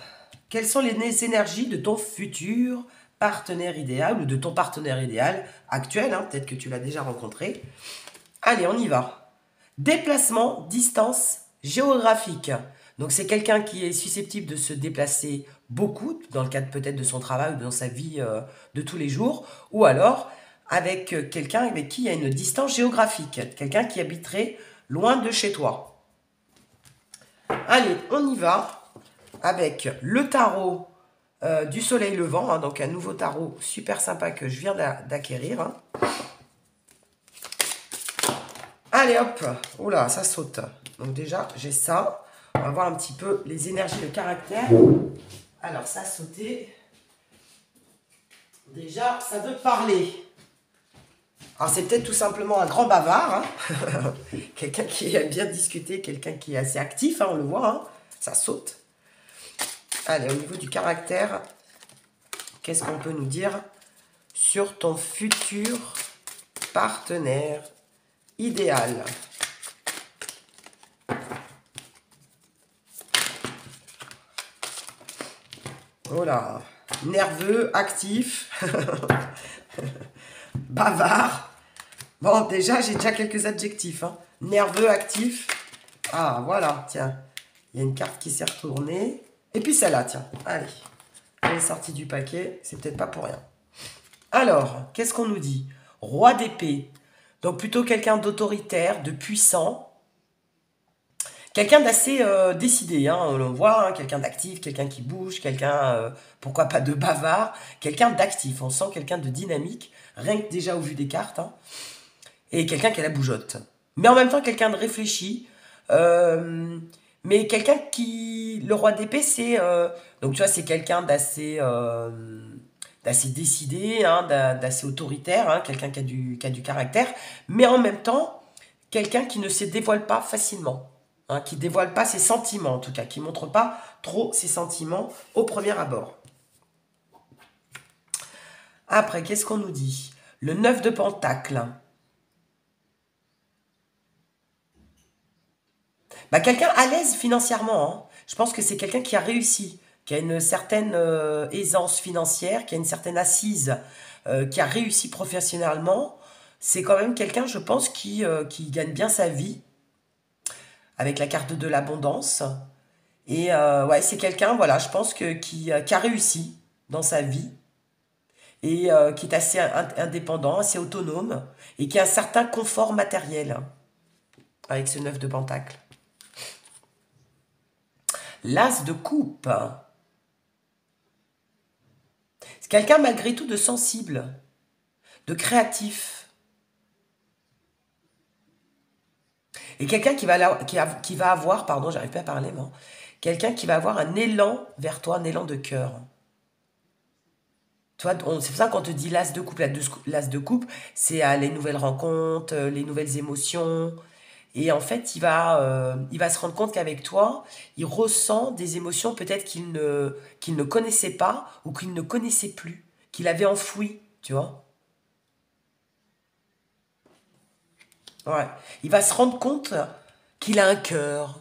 quelles sont les énergies de ton futur partenaire idéal ou de ton partenaire idéal actuel, hein, peut-être que tu l'as déjà rencontré. Allez, on y va. Déplacement, distance géographique. Donc, c'est quelqu'un qui est susceptible de se déplacer beaucoup, dans le cadre peut-être de son travail ou dans sa vie de tous les jours, ou alors avec quelqu'un avec qui il y a une distance géographique, quelqu'un qui habiterait loin de chez toi. Allez, on y va avec le tarot du soleil levant, hein, donc un nouveau tarot super sympa que je viens d'acquérir. Hein. Allez hop, oula, ça saute. Donc déjà, j'ai ça. On va voir un petit peu les énergies de caractère. Alors, ça a sauté. Déjà, ça veut parler. Alors, c'est peut-être tout simplement un grand bavard. Hein. Quelqu'un qui aime bien discuter, quelqu'un qui est assez actif, hein, on le voit. Hein. Ça saute. Allez, au niveau du caractère, qu'est-ce qu'on peut nous dire sur ton futur partenaire idéal? Oh là, nerveux, actif, bavard. Bon, déjà, j'ai déjà quelques adjectifs. Hein. Nerveux, actif. Ah, voilà, tiens. Il y a une carte qui s'est retournée. Et puis celle-là, tiens. Allez. Elle est sortie du paquet. C'est peut-être pas pour rien. Alors, qu'est-ce qu'on nous dit? Roi d'épée. Donc plutôt quelqu'un d'autoritaire, de puissant, quelqu'un d'assez décidé, hein, on le voit, hein, quelqu'un d'actif, quelqu'un qui bouge, quelqu'un, pourquoi pas de bavard, quelqu'un d'actif, on sent quelqu'un de dynamique, rien que déjà au vu des cartes, hein, et quelqu'un qui a la bougeotte. Mais en même temps, quelqu'un de réfléchi, euh, mais quelqu'un qui... Le roi d'épée, c'est... donc tu vois, c'est quelqu'un d'assez décidé, hein, d'assez autoritaire, hein, quelqu'un qui a du caractère, mais en même temps, quelqu'un qui ne se dévoile pas facilement, hein, qui dévoile pas ses sentiments en tout cas, qui montre pas trop ses sentiments au premier abord. Après, qu'est-ce qu'on nous dit? Le 9 de Pentacle. Bah, quelqu'un à l'aise financièrement, hein. Je pense que c'est quelqu'un qui a réussi, qui a une certaine aisance financière, qui a une certaine assise, qui a réussi professionnellement. C'est quand même quelqu'un, je pense, qui gagne bien sa vie avec la carte de l'abondance. Et ouais, c'est quelqu'un, voilà, je pense qui a réussi dans sa vie et qui est assez indépendant, assez autonome et qui a un certain confort matériel avec ce 9 de Pentacle. L'As de coupe. C'est quelqu'un malgré tout de sensible, de créatif. Et quelqu'un qui va avoir, pardon, j'arrive pas à parler, moi. Quelqu'un qui va avoir un élan vers toi, un élan de cœur. Tu vois, c'est pour ça qu'on te dit l'As de coupe. L'As de coupe, c'est les nouvelles rencontres, les nouvelles émotions. Et en fait, il va se rendre compte qu'avec toi, il ressent des émotions peut-être qu'il ne connaissait pas ou qu'il ne connaissait plus, qu'il avait enfouies, tu vois. Ouais. Il va se rendre compte qu'il a un cœur,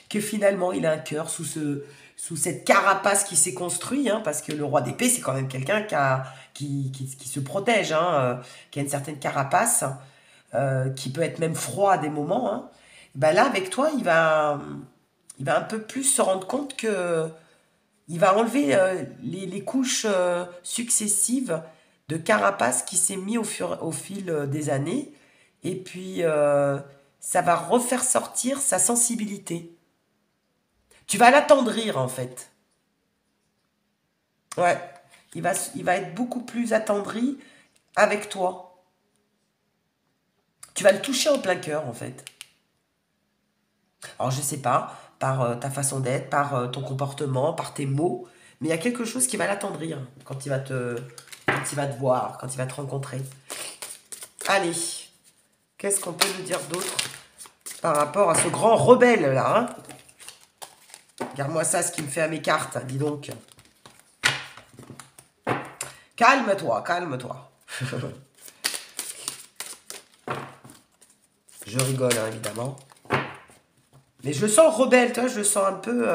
que finalement il a un cœur sous cette carapace qui s'est construite, hein, parce que le roi d'épée, c'est quand même quelqu'un qui se protège, hein, qui a une certaine carapace, qui peut être même froid à des moments, hein. Ben là, avec toi, il va un peu plus se rendre compte que il va enlever les couches successives de carapace qui s'est mis au fil des années. Et puis, ça va refaire sortir sa sensibilité. Tu vas l'attendrir, en fait. Ouais. Il va être beaucoup plus attendri avec toi. Tu vas le toucher en plein cœur, en fait. Alors, je sais pas, par ta façon d'être, par ton comportement, par tes mots, mais il y a quelque chose qui va l'attendrir quand il va te voir, quand il va te rencontrer. Allez, qu'est-ce qu'on peut nous dire d'autre par rapport à ce grand rebelle là, hein? Regarde-moi ça, ce qui me fait à mes cartes, dis donc. Calme-toi, calme-toi. Je rigole, hein, évidemment. Mais je le sens rebelle, toi, je le sens un peu...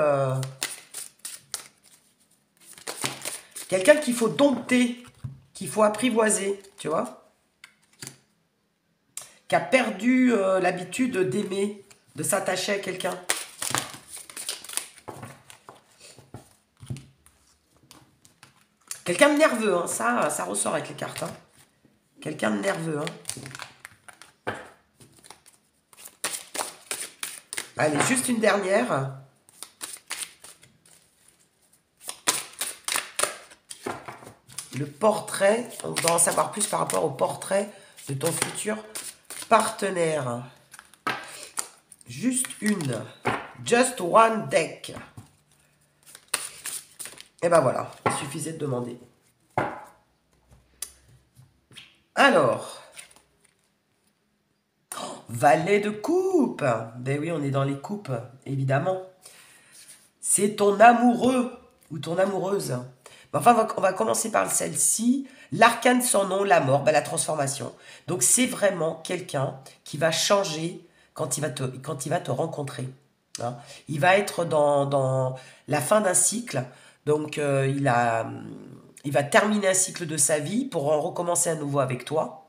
quelqu'un qu'il faut dompter, qu'il faut apprivoiser, tu vois, qui a perdu l'habitude d'aimer, de s'attacher à quelqu'un. Quelqu'un de nerveux, hein, ça ressort avec les cartes. Hein. Quelqu'un de nerveux. Hein. Allez, juste une dernière. Le portrait, on va en savoir plus par rapport au portrait de ton futur partenaire. Juste une. Just one deck. Et ben voilà, il suffisait de demander. Alors. Oh, valet de coupe. Ben oui, on est dans les coupes, évidemment. C'est ton amoureux ou ton amoureuse. Enfin, on va commencer par celle-ci. L'arcane sans nom, la mort, ben, la transformation. Donc, c'est vraiment quelqu'un qui va changer quand il va te rencontrer. Hein. Il va être dans la fin d'un cycle. Donc, il va terminer un cycle de sa vie pour en recommencer à nouveau avec toi.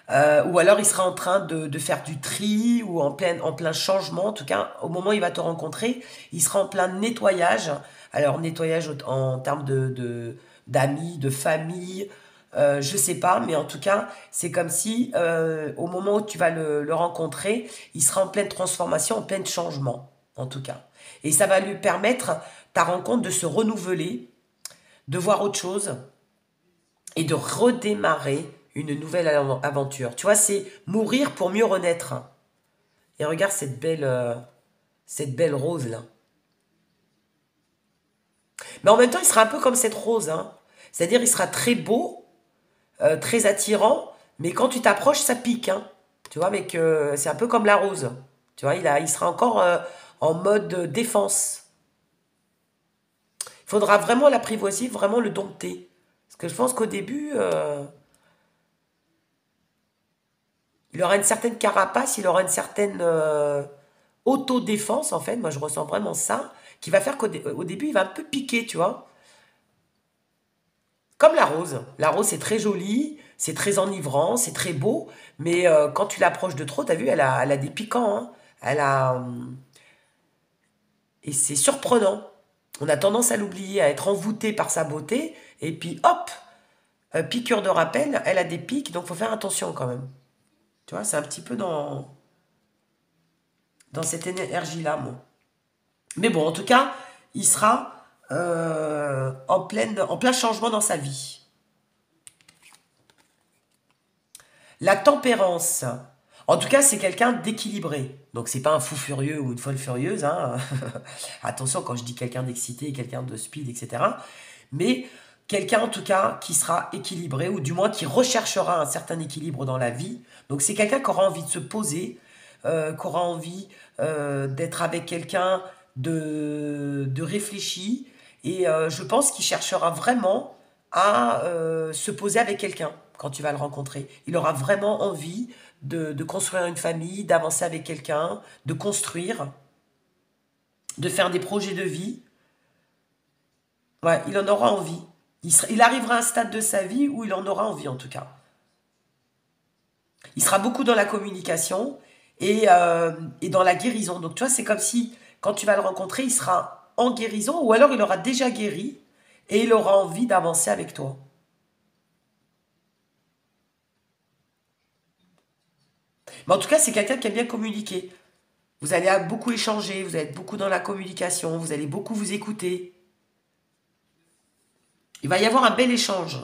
Ou alors, il sera en train de faire du tri ou en plein changement. En tout cas, au moment où il va te rencontrer, il sera en plein nettoyage. Alors, nettoyage en termes d'amis, de famille, je sais pas, mais en tout cas, c'est comme si au moment où tu vas le rencontrer, il sera en pleine transformation, en plein changement, en tout cas. Et ça va lui permettre, ta rencontre, de se renouveler, de voir autre chose et de redémarrer une nouvelle aventure. Tu vois, c'est mourir pour mieux renaître. Et regarde cette belle rose là. Mais en même temps, il sera un peu comme cette rose, hein. C'est-à-dire, il sera très beau, très attirant, mais quand tu t'approches, ça pique, hein. Tu vois, mais que c'est un peu comme la rose. Tu vois, il sera encore en mode défense. Il faudra vraiment l'apprivoiser, vraiment le dompter. Parce que je pense qu'au début, il aura une certaine carapace, il aura une certaine autodéfense, en fait. Moi, je ressens vraiment ça, qui va faire qu'au début, il va un peu piquer, tu vois. Comme la rose. La rose, c'est très joli, c'est très enivrant, c'est très beau, mais quand tu l'approches de trop, t'as vu, elle a des piquants, hein. Elle a, et c'est surprenant. On a tendance à l'oublier, à être envoûté par sa beauté, et puis hop, piqûre de rappel, elle a des pics, donc faut faire attention quand même. Tu vois, c'est un petit peu dans cette énergie-là, moi. Mais bon, en tout cas, il sera en plein changement dans sa vie. La tempérance. En tout cas, c'est quelqu'un d'équilibré. Donc, c'est pas un fou furieux ou une folle furieuse, hein. Attention quand je dis quelqu'un d'excité, quelqu'un de speed, etc. Mais quelqu'un, en tout cas, qui sera équilibré, ou du moins qui recherchera un certain équilibre dans la vie. Donc, c'est quelqu'un qui aura envie de se poser, qui aura envie d'être avec quelqu'un de réfléchi. Et je pense qu'il cherchera vraiment à se poser avec quelqu'un quand tu vas le rencontrer. Il aura vraiment envie de construire une famille, d'avancer avec quelqu'un, de construire, de faire des projets de vie. Ouais, il en aura envie. Il arrivera à un stade de sa vie où il en aura envie, en tout cas. Il sera beaucoup dans la communication et dans la guérison. Donc, tu vois, c'est comme si, quand tu vas le rencontrer, il sera en guérison, ou alors il aura déjà guéri et il aura envie d'avancer avec toi. Mais en tout cas, c'est quelqu'un qui aime bien communiquer. Vous allez beaucoup échanger, vous allez être beaucoup dans la communication, vous allez beaucoup vous écouter. Il va y avoir un bel échange.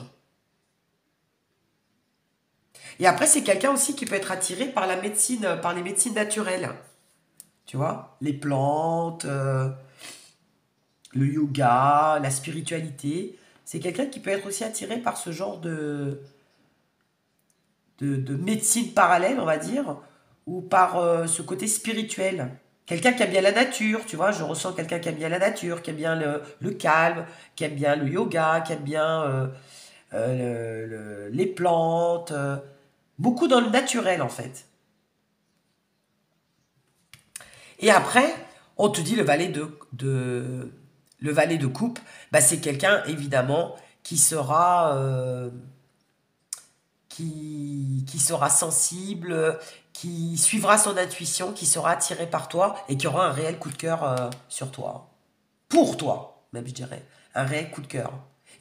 Et après, c'est quelqu'un aussi qui peut être attiré par la médecine, par les médecines naturelles. Tu vois, les plantes, le yoga, la spiritualité. C'est quelqu'un qui peut être aussi attiré par ce genre de médecine parallèle, on va dire, ou par ce côté spirituel. Quelqu'un qui aime bien la nature, tu vois, je ressens quelqu'un qui aime bien la nature, qui aime bien le calme, qui aime bien le yoga, qui aime bien les plantes, beaucoup dans le naturel en fait. Et après, on te dit le valet de coupe, bah, c'est quelqu'un évidemment qui sera qui sera sensible, qui suivra son intuition, qui sera attiré par toi et qui aura un réel coup de cœur sur toi. Pour toi, même je dirais. Un réel coup de cœur.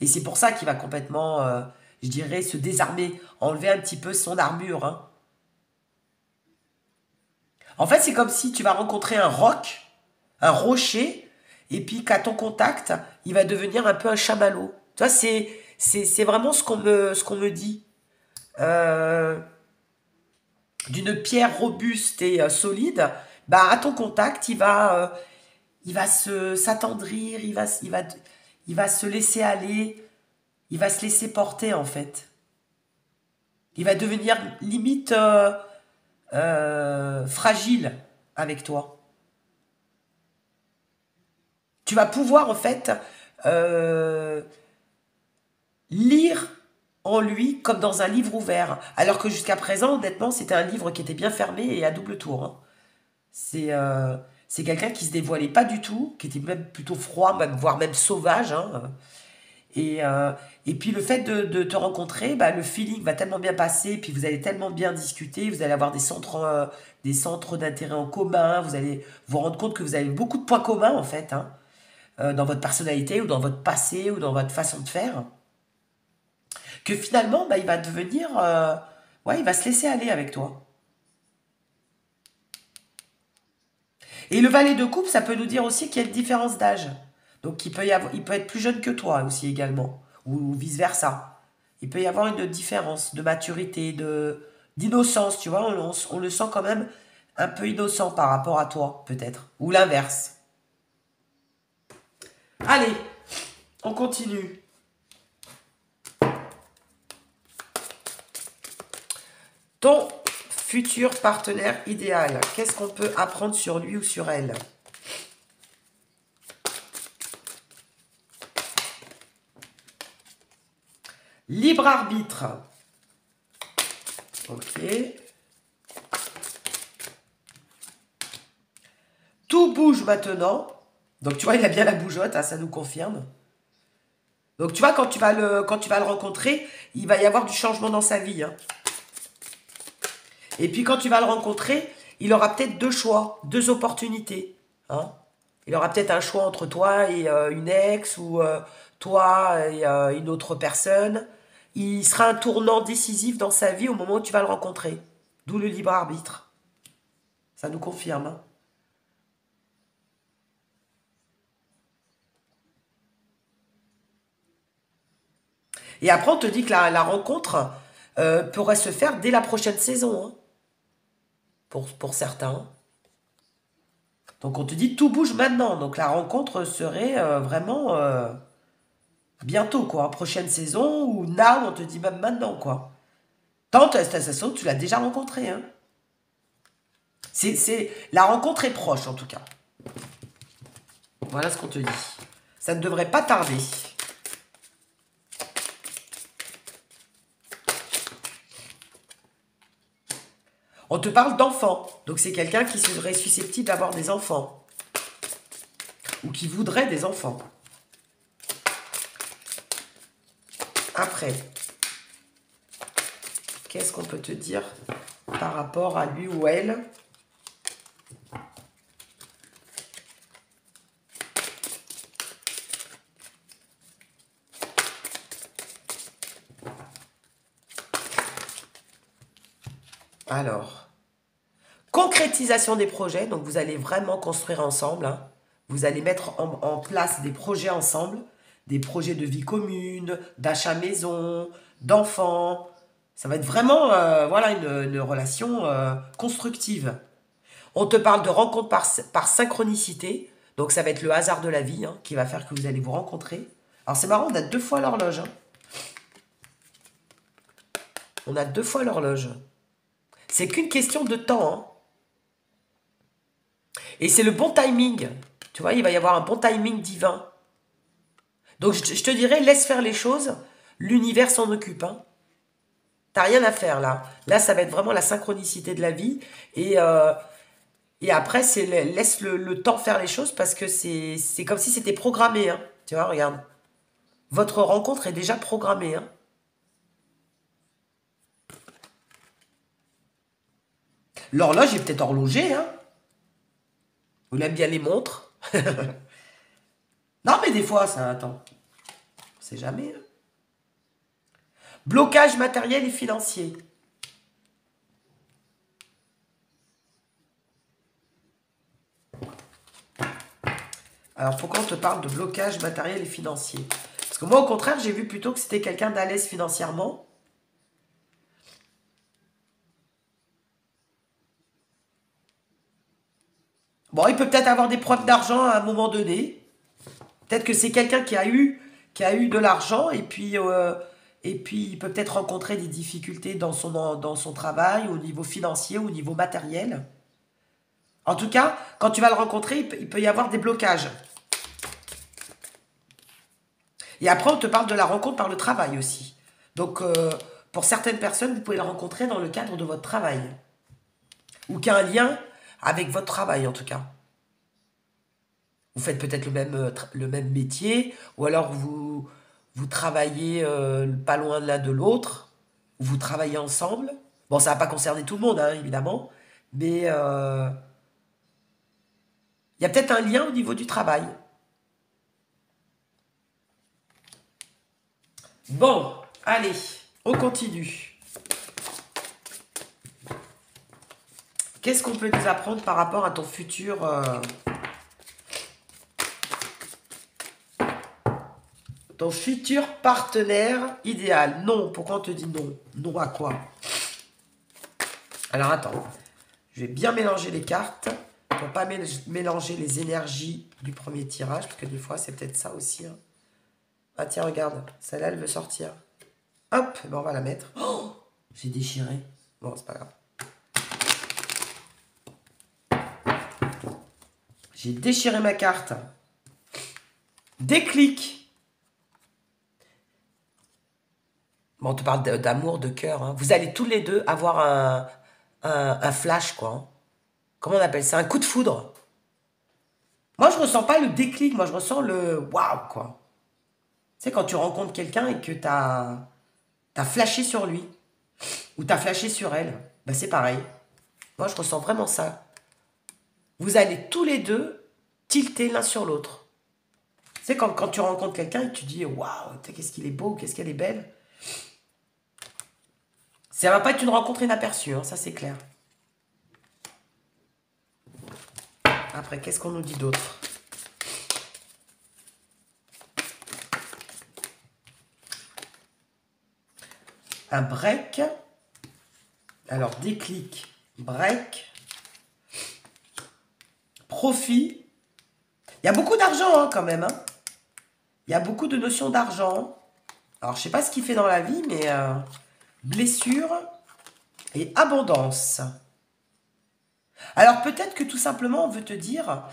Et c'est pour ça qu'il va complètement, je dirais, se désarmer, enlever un petit peu son armure, hein. En fait, c'est comme si tu vas rencontrer un roc, un rocher, et puis qu'à ton contact, il va devenir un peu un chamallow. Tu vois, c'est vraiment ce qu'on me dit. Euh, D'une pierre robuste et solide, bah, à ton contact, il va s'attendrir, il va se laisser aller, il va se laisser porter en fait. Il va devenir limite fragile avec toi. Tu vas pouvoir en fait euh, lire en lui comme dans un livre ouvert, alors que jusqu'à présent, honnêtement, c'était un livre qui était bien fermé et à double tour, hein. C'est quelqu'un qui se dévoilait pas du tout, qui était même plutôt froid, même, voire même sauvage, hein. Et, euh, et puis le fait de te rencontrer, bah, le feeling va tellement bien passer, puis vous allez tellement bien discuter, vous allez avoir des centres d'intérêt en commun, vous allez vous rendre compte que vous avez beaucoup de points communs en fait, hein, dans votre personnalité ou dans votre passé ou dans votre façon de faire. que finalement, bah, il va devenir... ouais, il va se laisser aller avec toi. Et le valet de coupe, ça peut nous dire aussi qu'il y a une différence d'âge. Donc il peut être plus jeune que toi aussi également, ou vice-versa. Il peut y avoir une différence de maturité, d'innocence, tu vois. On le sent quand même un peu innocent par rapport à toi, peut-être. Ou l'inverse. Allez, on continue. Ton futur partenaire idéal, qu'est-ce qu'on peut apprendre sur lui ou sur elle? Libre arbitre. Ok. Tout bouge maintenant. Donc tu vois, il a bien la bougeotte, hein, ça nous confirme. Donc tu vois, quand tu vas le rencontrer, il va y avoir du changement dans sa vie. Hein. Et puis quand tu vas le rencontrer, il aura peut-être deux choix, deux opportunités. Hein. Il aura peut-être un choix entre toi et une ex ou toi et une autre personne. Il sera un tournant décisif dans sa vie au moment où tu vas le rencontrer. D'où le libre arbitre. Ça nous confirme. Hein. Et après, on te dit que la rencontre pourrait se faire dès la prochaine saison. Hein, pour certains. Donc on te dit tout bouge maintenant. Donc la rencontre serait vraiment bientôt, quoi. Prochaine saison ou now, on te dit même maintenant, quoi. Tente, cette saison, tu l'as déjà rencontré. Hein. La rencontre est proche, en tout cas. Voilà ce qu'on te dit. Ça ne devrait pas tarder. On te parle d'enfants. Donc c'est quelqu'un qui serait susceptible d'avoir des enfants. Ou qui voudrait des enfants. Après, qu'est-ce qu'on peut te dire par rapport à lui ou elle? Alors, concrétisation des projets. Donc vous allez vraiment construire ensemble. Hein. Vous allez mettre en place des projets ensemble. Des projets de vie commune, d'achat maison, d'enfants. Ça va être vraiment voilà, une relation constructive. On te parle de rencontre par synchronicité. Donc ça va être le hasard de la vie hein, qui va faire que vous allez vous rencontrer. Alors c'est marrant, on a deux fois l'horloge. Hein. On a deux fois l'horloge. C'est qu'une question de temps. Hein. Et c'est le bon timing. Tu vois, il va y avoir un bon timing divin. Donc je te dirais, laisse faire les choses. L'univers s'en occupe. Hein. T'as rien à faire là. Là, ça va être vraiment la synchronicité de la vie. Et après, laisse le temps faire les choses parce que c'est comme si c'était programmé. Hein. Tu vois, regarde. Votre rencontre est déjà programmée. Hein. L'horloge est peut-être horlogée. Hein. Vous l'aimez bien les montres. Non, mais des fois, ça attend. On sait jamais. Hein. Blocage matériel et financier. Alors, pourquoi on te parle de blocage matériel et financier? Parce que moi, au contraire, j'ai vu plutôt que c'était quelqu'un d'à l'aise financièrement. Bon, il peut peut-être avoir des problèmes d'argent à un moment donné. Peut-être que c'est quelqu'un qui a eu de l'argent et puis il peut peut-être rencontrer des difficultés dans son travail, au niveau financier, au niveau matériel. En tout cas, quand tu vas le rencontrer, il peut y avoir des blocages. Et après, on te parle de la rencontre par le travail aussi. Donc, pour certaines personnes, vous pouvez le rencontrer dans le cadre de votre travail. Ou qu'il y a un lien avec votre travail, en tout cas. Vous faites peut-être le même métier, ou alors vous travaillez pas loin de l'un de l'autre, ou vous travaillez ensemble. Bon, ça va pas concerner tout le monde, hein, évidemment, mais il y a peut-être un lien au niveau du travail. Bon, Allez, on continue. Qu'est-ce qu'on peut nous apprendre par rapport à ton futur ton futur partenaire idéal? Non, pourquoi on te dit non? Non à quoi? Alors attends, je vais bien mélanger les cartes pour pas mélanger les énergies du premier tirage, parce que des fois c'est peut-être ça aussi. Hein. Ah tiens, regarde, celle-là elle veut sortir. Hop, ben on va la mettre. Oh, j'ai déchiré. Bon, c'est pas grave. J'ai déchiré ma carte. Déclic. Bon, on te parle d'amour, de cœur. Hein. Vous allez tous les deux avoir un flash, quoi. Hein. Comment on appelle ça? Un coup de foudre. Moi, je ressens pas le déclic. Moi, je ressens le waouh, quoi. Tu sais, quand tu rencontres quelqu'un et que t'as flashé sur lui. Ou t'as flashé sur elle. Ben, c'est pareil. Moi, je ressens vraiment ça. Vous allez tous les deux tilter l'un sur l'autre. Tu sais, quand tu rencontres quelqu'un et que tu dis waouh, qu'est-ce qu'il est beau, qu'est-ce qu'elle est belle. Ça va pas être une rencontre inaperçue, hein, ça c'est clair. Après, qu'est-ce qu'on nous dit d'autre? Un break. Alors, déclic, break. Profit. Il y a beaucoup d'argent hein, quand même. Hein. Il y a beaucoup de notions d'argent. Alors, je sais pas ce qu'il fait dans la vie, mais blessure et abondance. Alors, peut-être que tout simplement, on veut te dire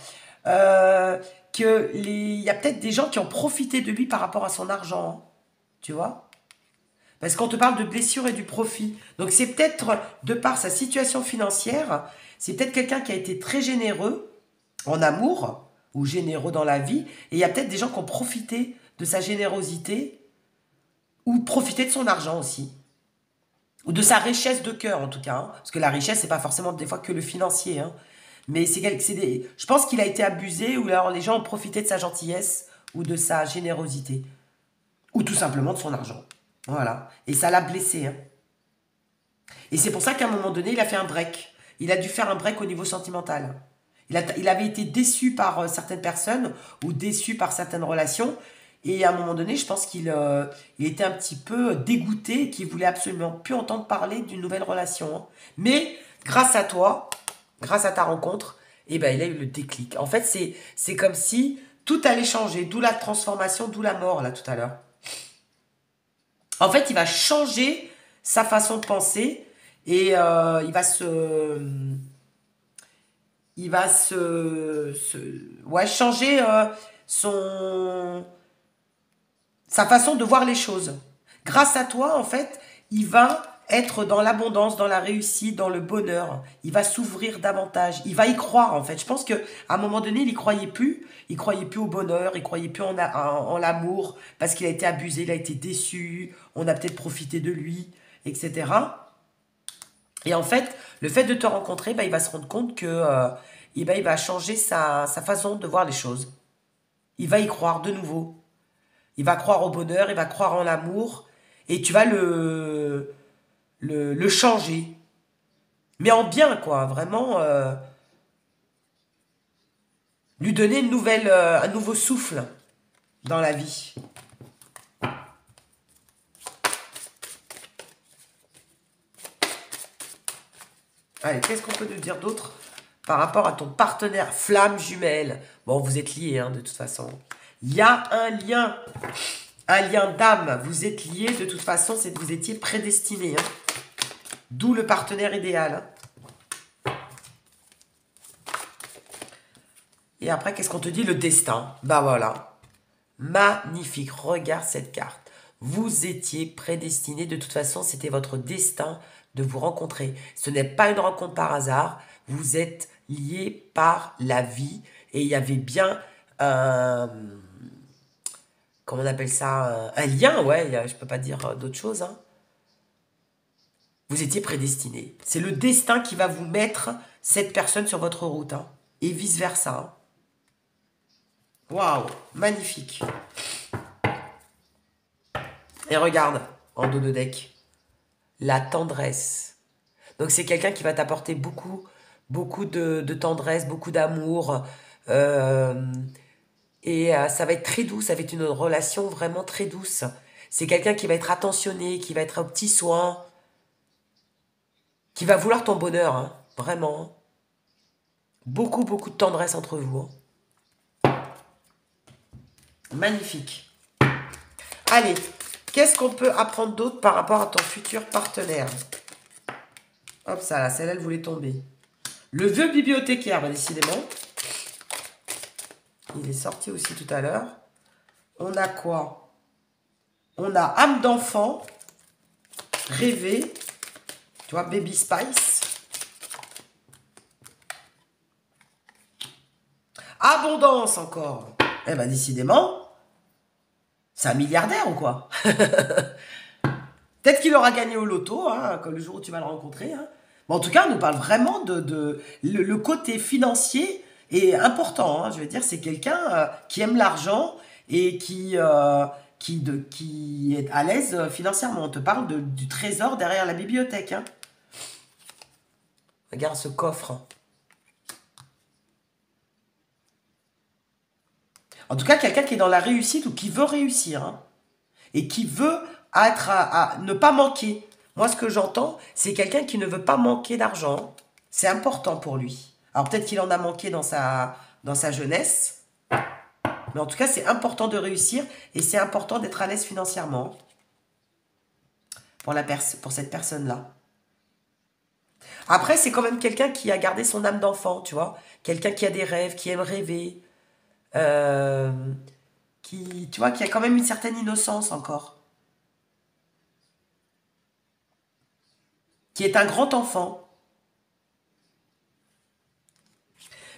il y a peut-être des gens qui ont profité de lui par rapport à son argent. Tu vois? Parce qu'on te parle de blessure et du profit. Donc, c'est peut-être, de par sa situation financière, c'est peut-être quelqu'un qui a été très généreux en amour ou généreux dans la vie. Et il y a peut-être des gens qui ont profité de sa générosité ou profité de son argent aussi. Ou de sa richesse de cœur, en tout cas. Hein. Parce que la richesse, c'est pas forcément des fois que le financier. Hein. Mais je pense qu'il a été abusé ou alors les gens ont profité de sa gentillesse ou de sa générosité. Ou tout simplement de son argent. Voilà. Et ça l'a blessé. Hein. Et c'est pour ça qu'à un moment donné, il a fait un break. Il a dû faire un break au niveau sentimental. Il avait été déçu par certaines personnes ou déçu par certaines relations. Et à un moment donné, je pense qu'il était un petit peu dégoûté et qu'il voulait absolument plus entendre parler d'une nouvelle relation. Hein. Mais grâce à toi, grâce à ta rencontre, eh ben, il a eu le déclic. En fait, c'est comme si tout allait changer. D'où la transformation, d'où la mort, là, tout à l'heure. En fait, il va changer sa façon de penser et il va changer sa façon de voir les choses. Grâce à toi, en fait, il va être dans l'abondance, dans la réussite, dans le bonheur. Il va s'ouvrir davantage. Il va y croire, en fait. Je pense qu'à un moment donné, il n'y croyait plus. Il croyait plus au bonheur, il croyait plus en l'amour, parce qu'il a été abusé, il a été déçu, on a peut-être profité de lui, etc. Et en fait, le fait de te rencontrer, bah, il va se rendre compte que il va changer sa façon de voir les choses. Il va y croire de nouveau. Il va croire au bonheur, il va croire en l'amour, et tu vas le changer. Mais en bien, quoi, vraiment, lui donner un nouveau souffle dans la vie. Allez, qu'est-ce qu'on peut nous dire d'autre par rapport à ton partenaire flamme jumelle? Bon, vous êtes liés, hein, de toute façon. Il y a un lien d'âme. Vous êtes liés, de toute façon, c'est que vous étiez prédestinés. Hein. D'où le partenaire idéal. Hein. Et après, qu'est-ce qu'on te dit? Le destin. Bah voilà. Magnifique. Regarde cette carte. Vous étiez prédestinés. De toute façon, c'était votre destin de vous rencontrer. Ce n'est pas une rencontre par hasard. Vous êtes liés par la vie. Et il y avait bien comment on appelle ça? Un lien, ouais. Je peux pas dire d'autre chose. Hein. Vous étiez prédestinés. C'est le destin qui va vous mettre cette personne sur votre route. Hein. Et vice-versa. Hein. Waouh, magnifique. Et regarde, en dos de deck. La tendresse. Donc c'est quelqu'un qui va t'apporter beaucoup, beaucoup de tendresse, beaucoup d'amour. euh, ça va être très doux, ça va être une relation vraiment très douce. C'est quelqu'un qui va être attentionné, qui va être aux petits soins, qui va vouloir ton bonheur, hein, vraiment. Beaucoup, beaucoup de tendresse entre vous, hein. Magnifique. Allez, qu'est-ce qu'on peut apprendre d'autre par rapport à ton futur partenaire? Hop, ça là, celle-là, elle voulait tomber. Le vieux bibliothécaire, bah, décidément. Il est sorti aussi tout à l'heure. On a quoi? On a âme d'enfant, rêver, tu vois, Baby Spice. Abondance encore. Eh ben, décidément, c'est un milliardaire ou quoi? Peut-être qu'il aura gagné au loto, hein, comme le jour où tu vas le rencontrer. Hein. Mais en tout cas, on nous parle vraiment le côté financier est important. Hein, je veux dire, c'est quelqu'un qui aime l'argent et qui est à l'aise financièrement. On te parle du trésor derrière la bibliothèque. Hein. Regarde ce coffre. En tout cas, quelqu'un qui est dans la réussite ou qui veut réussir. Hein, et qui veut être à ne pas manquer. Moi, ce que j'entends, c'est quelqu'un qui ne veut pas manquer d'argent. C'est important pour lui. Alors, peut-être qu'il en a manqué dans sa jeunesse. Mais en tout cas, c'est important de réussir et c'est important d'être à l'aise financièrement pour cette personne-là. Après, c'est quand même quelqu'un qui a gardé son âme d'enfant, tu vois. Quelqu'un qui a des rêves, qui aime rêver. Euh, tu vois, qui a quand même une certaine innocence encore. Qui est un grand enfant.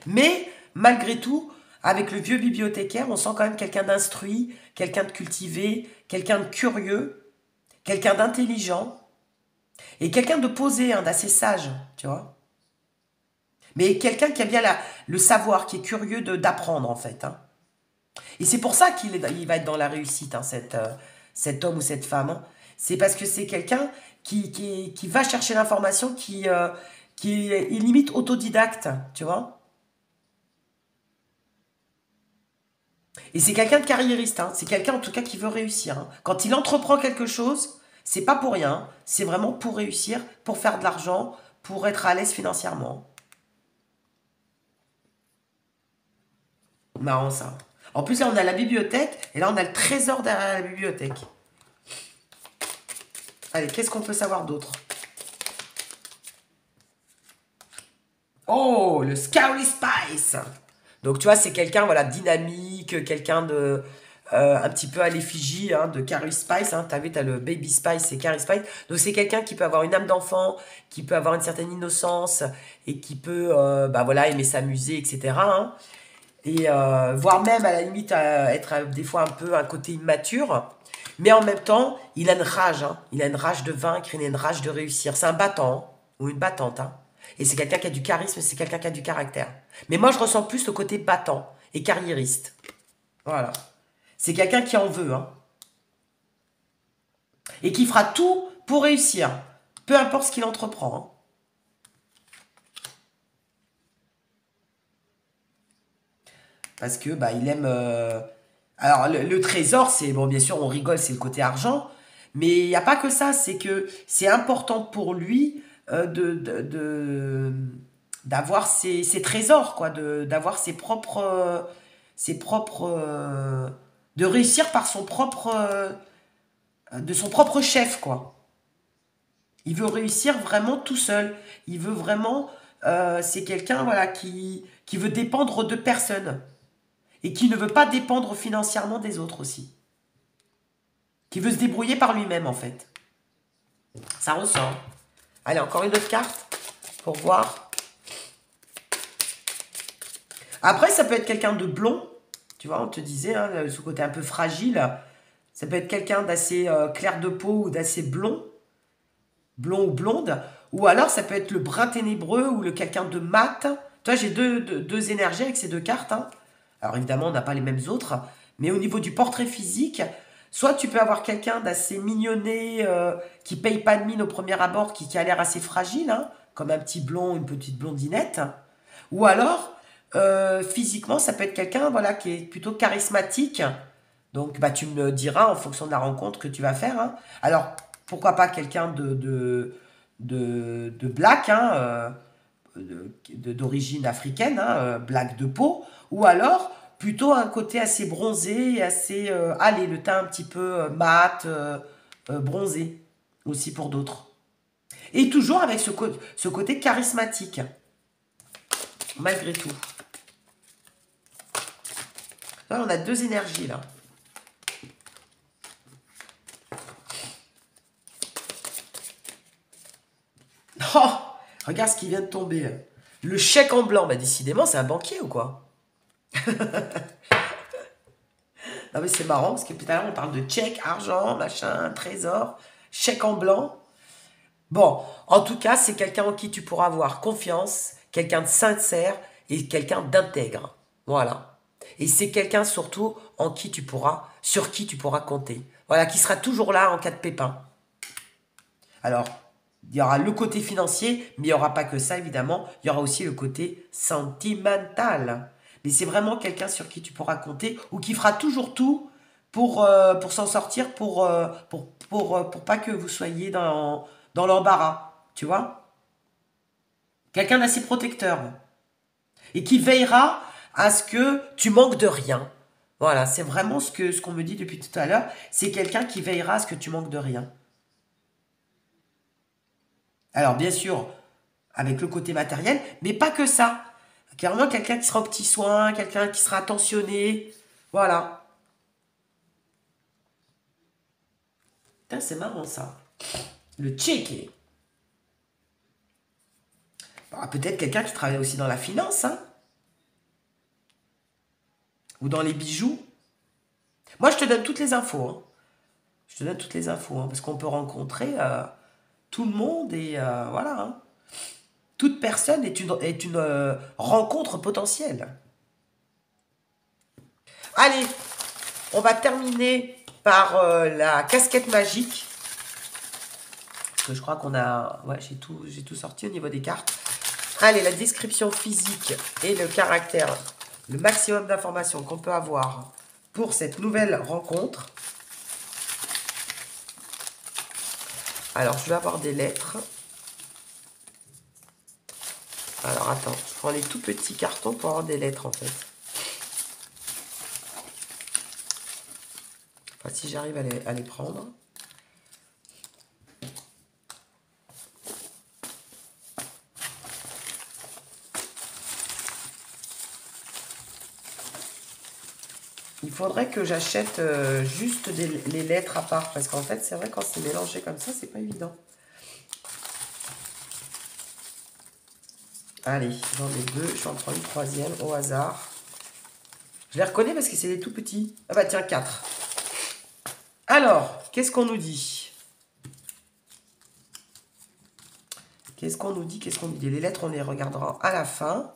Mais, malgré tout, avec le vieux bibliothécaire, on sent quand même quelqu'un d'instruit, quelqu'un de cultivé, quelqu'un de curieux, quelqu'un d'intelligent, et quelqu'un de posé, hein, d'assez sage, tu vois. Mais quelqu'un qui a bien le savoir, qui est curieux d'apprendre, en fait. Hein. Et c'est pour ça il va être dans la réussite, hein, cet homme ou cette femme. Hein. C'est parce que c'est quelqu'un qui va chercher l'information, qui est limite autodidacte, tu vois. Et c'est quelqu'un de carriériste, hein. C'est quelqu'un en tout cas qui veut réussir. Hein. Quand il entreprend quelque chose, c'est pas pour rien, c'est vraiment pour réussir, pour faire de l'argent, pour être à l'aise financièrement. Marrant ça. En plus là on a la bibliothèque et là on a le trésor derrière la bibliothèque. Allez, qu'est-ce qu'on peut savoir d'autre? Oh, le Scary Spice. Donc tu vois, c'est quelqu'un voilà dynamique, quelqu'un de un petit peu à l'effigie hein, de Carrie Spice. Hein. Tu as vu, tu as le Baby Spice et Carrie Spice. Donc c'est quelqu'un qui peut avoir une âme d'enfant, qui peut avoir une certaine innocence et qui peut bah, voilà, aimer s'amuser, etc. Hein. Et voire même à la limite être des fois un peu un côté immature. Mais en même temps, il a une rage. Hein. Il a une rage de vaincre, il a une rage de réussir. C'est un battant hein, ou une battante. Hein. Et c'est quelqu'un qui a du charisme, c'est quelqu'un qui a du caractère. Mais moi, je ressens plus le côté battant et carriériste. Voilà. C'est quelqu'un qui en veut. Hein. Et qui fera tout pour réussir. Peu importe ce qu'il entreprend. Hein. Parce que bah, il aime... Alors, le trésor, c'est... Bon, bien sûr, on rigole, c'est le côté argent. Mais il n'y a pas que ça. C'est que c'est important pour lui d'avoir ses trésors, quoi, d'avoir ses propres, de réussir par de son propre chef, quoi. Il veut réussir vraiment tout seul. Il veut vraiment, c'est quelqu'un, voilà, qui veut dépendre de personne et qui ne veut pas dépendre financièrement des autres aussi. Qui veut se débrouiller par lui-même, en fait. Ça ressort. Allez, encore une autre carte pour voir. Après, ça peut être quelqu'un de blond. Tu vois, on te disait, hein, ce côté un peu fragile. Ça peut être quelqu'un d'assez clair de peau ou d'assez blond. Blond ou blonde. Ou alors, ça peut être le brun ténébreux ou le quelqu'un de mat. Toi, j'ai deux énergies avec ces deux cartes. Hein. Alors, évidemment, on n'a pas les mêmes autres. Mais au niveau du portrait physique, Soit tu peux avoir quelqu'un d'assez mignonné, qui paye pas de mine au premier abord, qui a l'air assez fragile, hein, comme un petit blond, une petite blondinette. Ou alors, physiquement, ça peut être quelqu'un voilà, qui est plutôt charismatique. Donc, bah, tu me diras en fonction de la rencontre que tu vas faire. Hein. Alors, pourquoi pas quelqu'un de black, hein, d'origine africaine, hein, black de peau, ou alors plutôt un côté assez bronzé, assez, allez, le teint un petit peu mat, bronzé, aussi pour d'autres. Et toujours avec ce côté charismatique, malgré tout. Là, on a deux énergies, là. Oh, regarde ce qui vient de tomber. Le chèque en blanc, bah décidément, c'est un banquier ou quoi? Non mais c'est marrant, parce que tout à l'heure, on parle de chèque, argent, machin, trésor, chèque en blanc. Bon, en tout cas, c'est quelqu'un en qui tu pourras avoir confiance, quelqu'un de sincère et quelqu'un d'intègre. Voilà. Et c'est quelqu'un surtout sur qui tu pourras compter. Voilà, qui sera toujours là en cas de pépin. Alors, il y aura le côté financier, mais il n'y aura pas que ça, évidemment. Il y aura aussi le côté sentimental. Mais c'est vraiment quelqu'un sur qui tu pourras compter ou qui fera toujours tout pour s'en sortir, pour pas que vous soyez dans l'embarras. Tu vois? Quelqu'un d'assez protecteur. Et qui veillera à ce que tu manques de rien. Voilà, c'est vraiment ce qu'on me dit depuis tout à l'heure. C'est quelqu'un qui veillera à ce que tu manques de rien. Alors, bien sûr, avec le côté matériel, mais pas que ça. Clairement, quelqu'un qui sera aux petits soins, quelqu'un qui sera attentionné. Voilà. Putain, c'est marrant ça. Le checké. Bah, peut-être quelqu'un qui travaille aussi dans la finance, hein. Ou dans les bijoux. Moi, je te donne toutes les infos. Hein. Je te donne toutes les infos, hein, parce qu'on peut rencontrer tout le monde et voilà. Hein. Toute personne est une rencontre potentielle. Allez, on va terminer par la casquette magique. Parce que je crois qu'on a... Ouais, j'ai tout sorti au niveau des cartes. Allez, la description physique et le caractère, le maximum d'informations qu'on peut avoir pour cette nouvelle rencontre. Alors, je vais avoir des lettres. Alors, attends, je prends les tout petits cartons pour avoir des lettres, en fait. Enfin, si j'arrive à les prendre. Il faudrait que j'achète juste les lettres à part. Parce qu'en fait, c'est vrai, quand c'est mélangé comme ça, c'est pas évident. Allez, j'en ai deux. J'en prends une troisième au hasard. Je les reconnais parce que c'est des tout petits. Ah bah tiens, 4. Alors, qu'est-ce qu'on nous dit? Qu'est-ce qu'on nous dit? Qu'est-ce qu'on nous dit? Les lettres, on les regardera à la fin.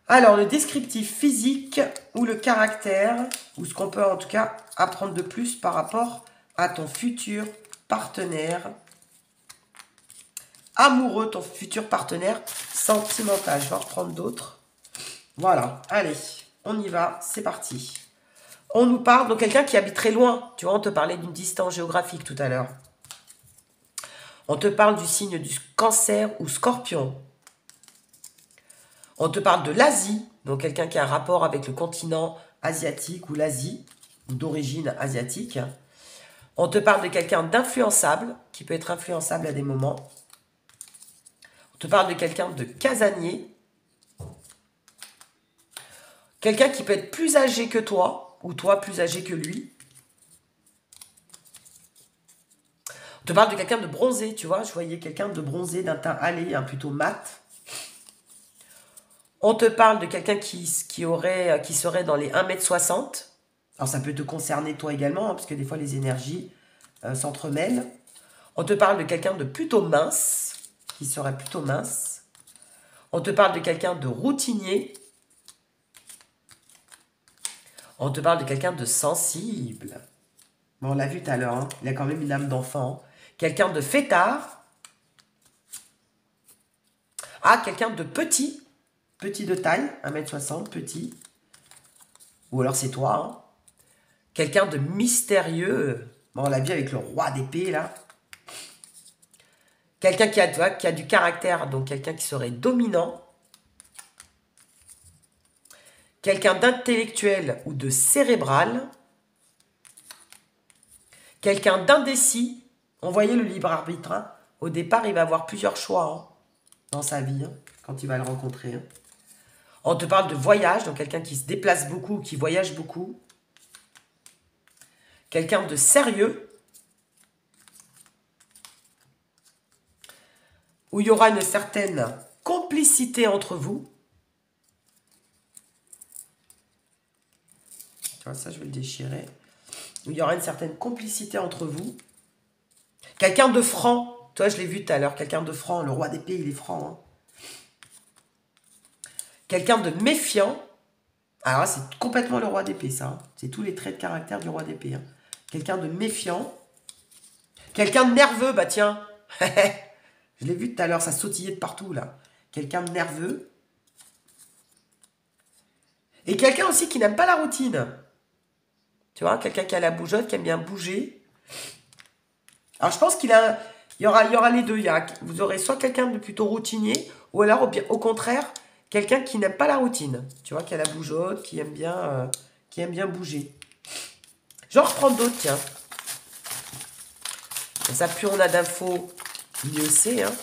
Alors, le descriptif physique ou le caractère, ou ce qu'on peut en tout cas apprendre de plus par rapport à ton futur partenaire amoureux, ton futur partenaire sentimental. Je vais en reprendre d'autres. Voilà, allez, on y va, c'est parti. On nous parle de quelqu'un qui habite très loin. Tu vois, on te parlait d'une distance géographique tout à l'heure. On te parle du signe du Cancer ou Scorpion. On te parle de l'Asie, donc quelqu'un qui a un rapport avec le continent asiatique ou l'Asie, ou d'origine asiatique. On te parle de quelqu'un d'influençable, qui peut être influençable à des moments. On te parle de quelqu'un de casanier. Quelqu'un qui peut être plus âgé que toi, ou toi plus âgé que lui. On te parle de quelqu'un de bronzé, tu vois. Je voyais quelqu'un de bronzé, d'un teint hâlé, plutôt mat. On te parle de quelqu'un qui serait dans les 1,60 m. Alors ça peut te concerner toi également, hein, parce que des fois les énergies s'entremêlent. On te parle de quelqu'un de plutôt mince, qui serait plutôt mince. On te parle de quelqu'un de routinier. On te parle de quelqu'un de sensible. Bon, on l'a vu tout à l'heure, hein. Il a quand même une âme d'enfant. Quelqu'un de fêtard. Ah, quelqu'un de petit. Petit de taille, 1m60, petit. Ou alors c'est toi, hein. Quelqu'un de mystérieux. Bon, on l'a vu avec le roi d'épée, là. Quelqu'un qui a du caractère, donc quelqu'un qui serait dominant. Quelqu'un d'intellectuel ou de cérébral. Quelqu'un d'indécis. On voyait le libre arbitre, hein. Au départ, il va avoir plusieurs choix, hein, dans sa vie, hein, quand il va le rencontrer, hein. On te parle de voyage, donc quelqu'un qui se déplace beaucoup, qui voyage beaucoup. Quelqu'un de sérieux. Où il y aura une certaine complicité entre vous. Tu vois, ça, je vais le déchirer. Où il y aura une certaine complicité entre vous. Quelqu'un de franc. Toi, je l'ai vu tout à l'heure. Quelqu'un de franc. Le roi d'épée, il est franc, hein. Quelqu'un de méfiant. Alors, c'est complètement le roi d'épée, ça, hein. C'est tous les traits de caractère du roi d'épée, hein. Quelqu'un de méfiant. Quelqu'un de nerveux, bah tiens. Je l'ai vu tout à l'heure, ça sautillait de partout, là. Quelqu'un de nerveux. Et quelqu'un aussi qui n'aime pas la routine. Tu vois, quelqu'un qui a la bougeotte, qui aime bien bouger. Alors, je pense il y aura les deux. Vous aurez soit quelqu'un de plutôt routinier, ou alors, au contraire, quelqu'un qui n'aime pas la routine. Tu vois, qui a la bougeotte, qui aime bien bouger. J'en reprends d'autres, tiens. Comme ça, plus on a d'infos, mieux c'est, hein.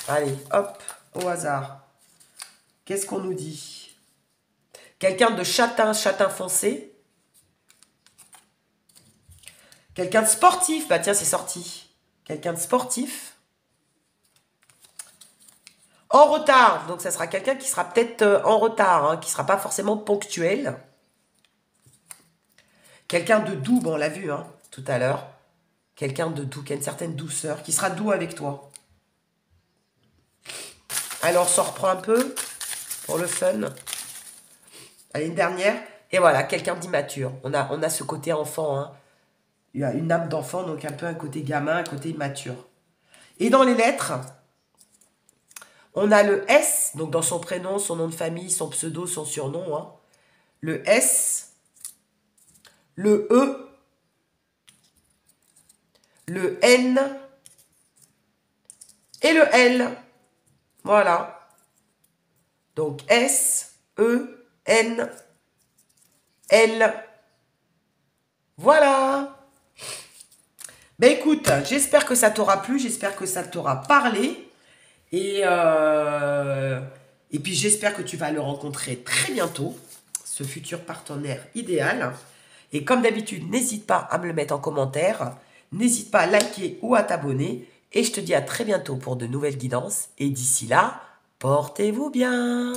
Allez, hop, au hasard. Qu'est-ce qu'on nous dit? Quelqu'un de châtain foncé. Quelqu'un de sportif. Bah tiens, c'est sorti. Quelqu'un de sportif. En retard. Donc, ça sera quelqu'un qui sera peut-être en retard, hein, qui ne sera pas forcément ponctuel. Quelqu'un de doux. Bon, on l'a vu, hein, tout à l'heure. Quelqu'un de doux, qui a une certaine douceur, qui sera doux avec toi. Alors, on s'en reprend un peu pour le fun. Allez, une dernière. Et voilà, quelqu'un d'immature. On a ce côté enfant, hein. Il y a une âme d'enfant, donc un peu un côté gamin, un côté immature. Et dans les lettres, on a le S, donc dans son prénom, son nom de famille, son pseudo, son surnom, hein. Le S, le E, le N et le L. Voilà. Donc S, E, N, L. Voilà. Ben écoute, j'espère que ça t'aura plu, j'espère que ça t'aura parlé. Et puis j'espère que tu vas le rencontrer très bientôt, ce futur partenaire idéal. Et comme d'habitude, n'hésite pas à me le mettre en commentaire. N'hésite pas à liker ou à t'abonner. Et je te dis à très bientôt pour de nouvelles guidances. Et d'ici là, portez-vous bien.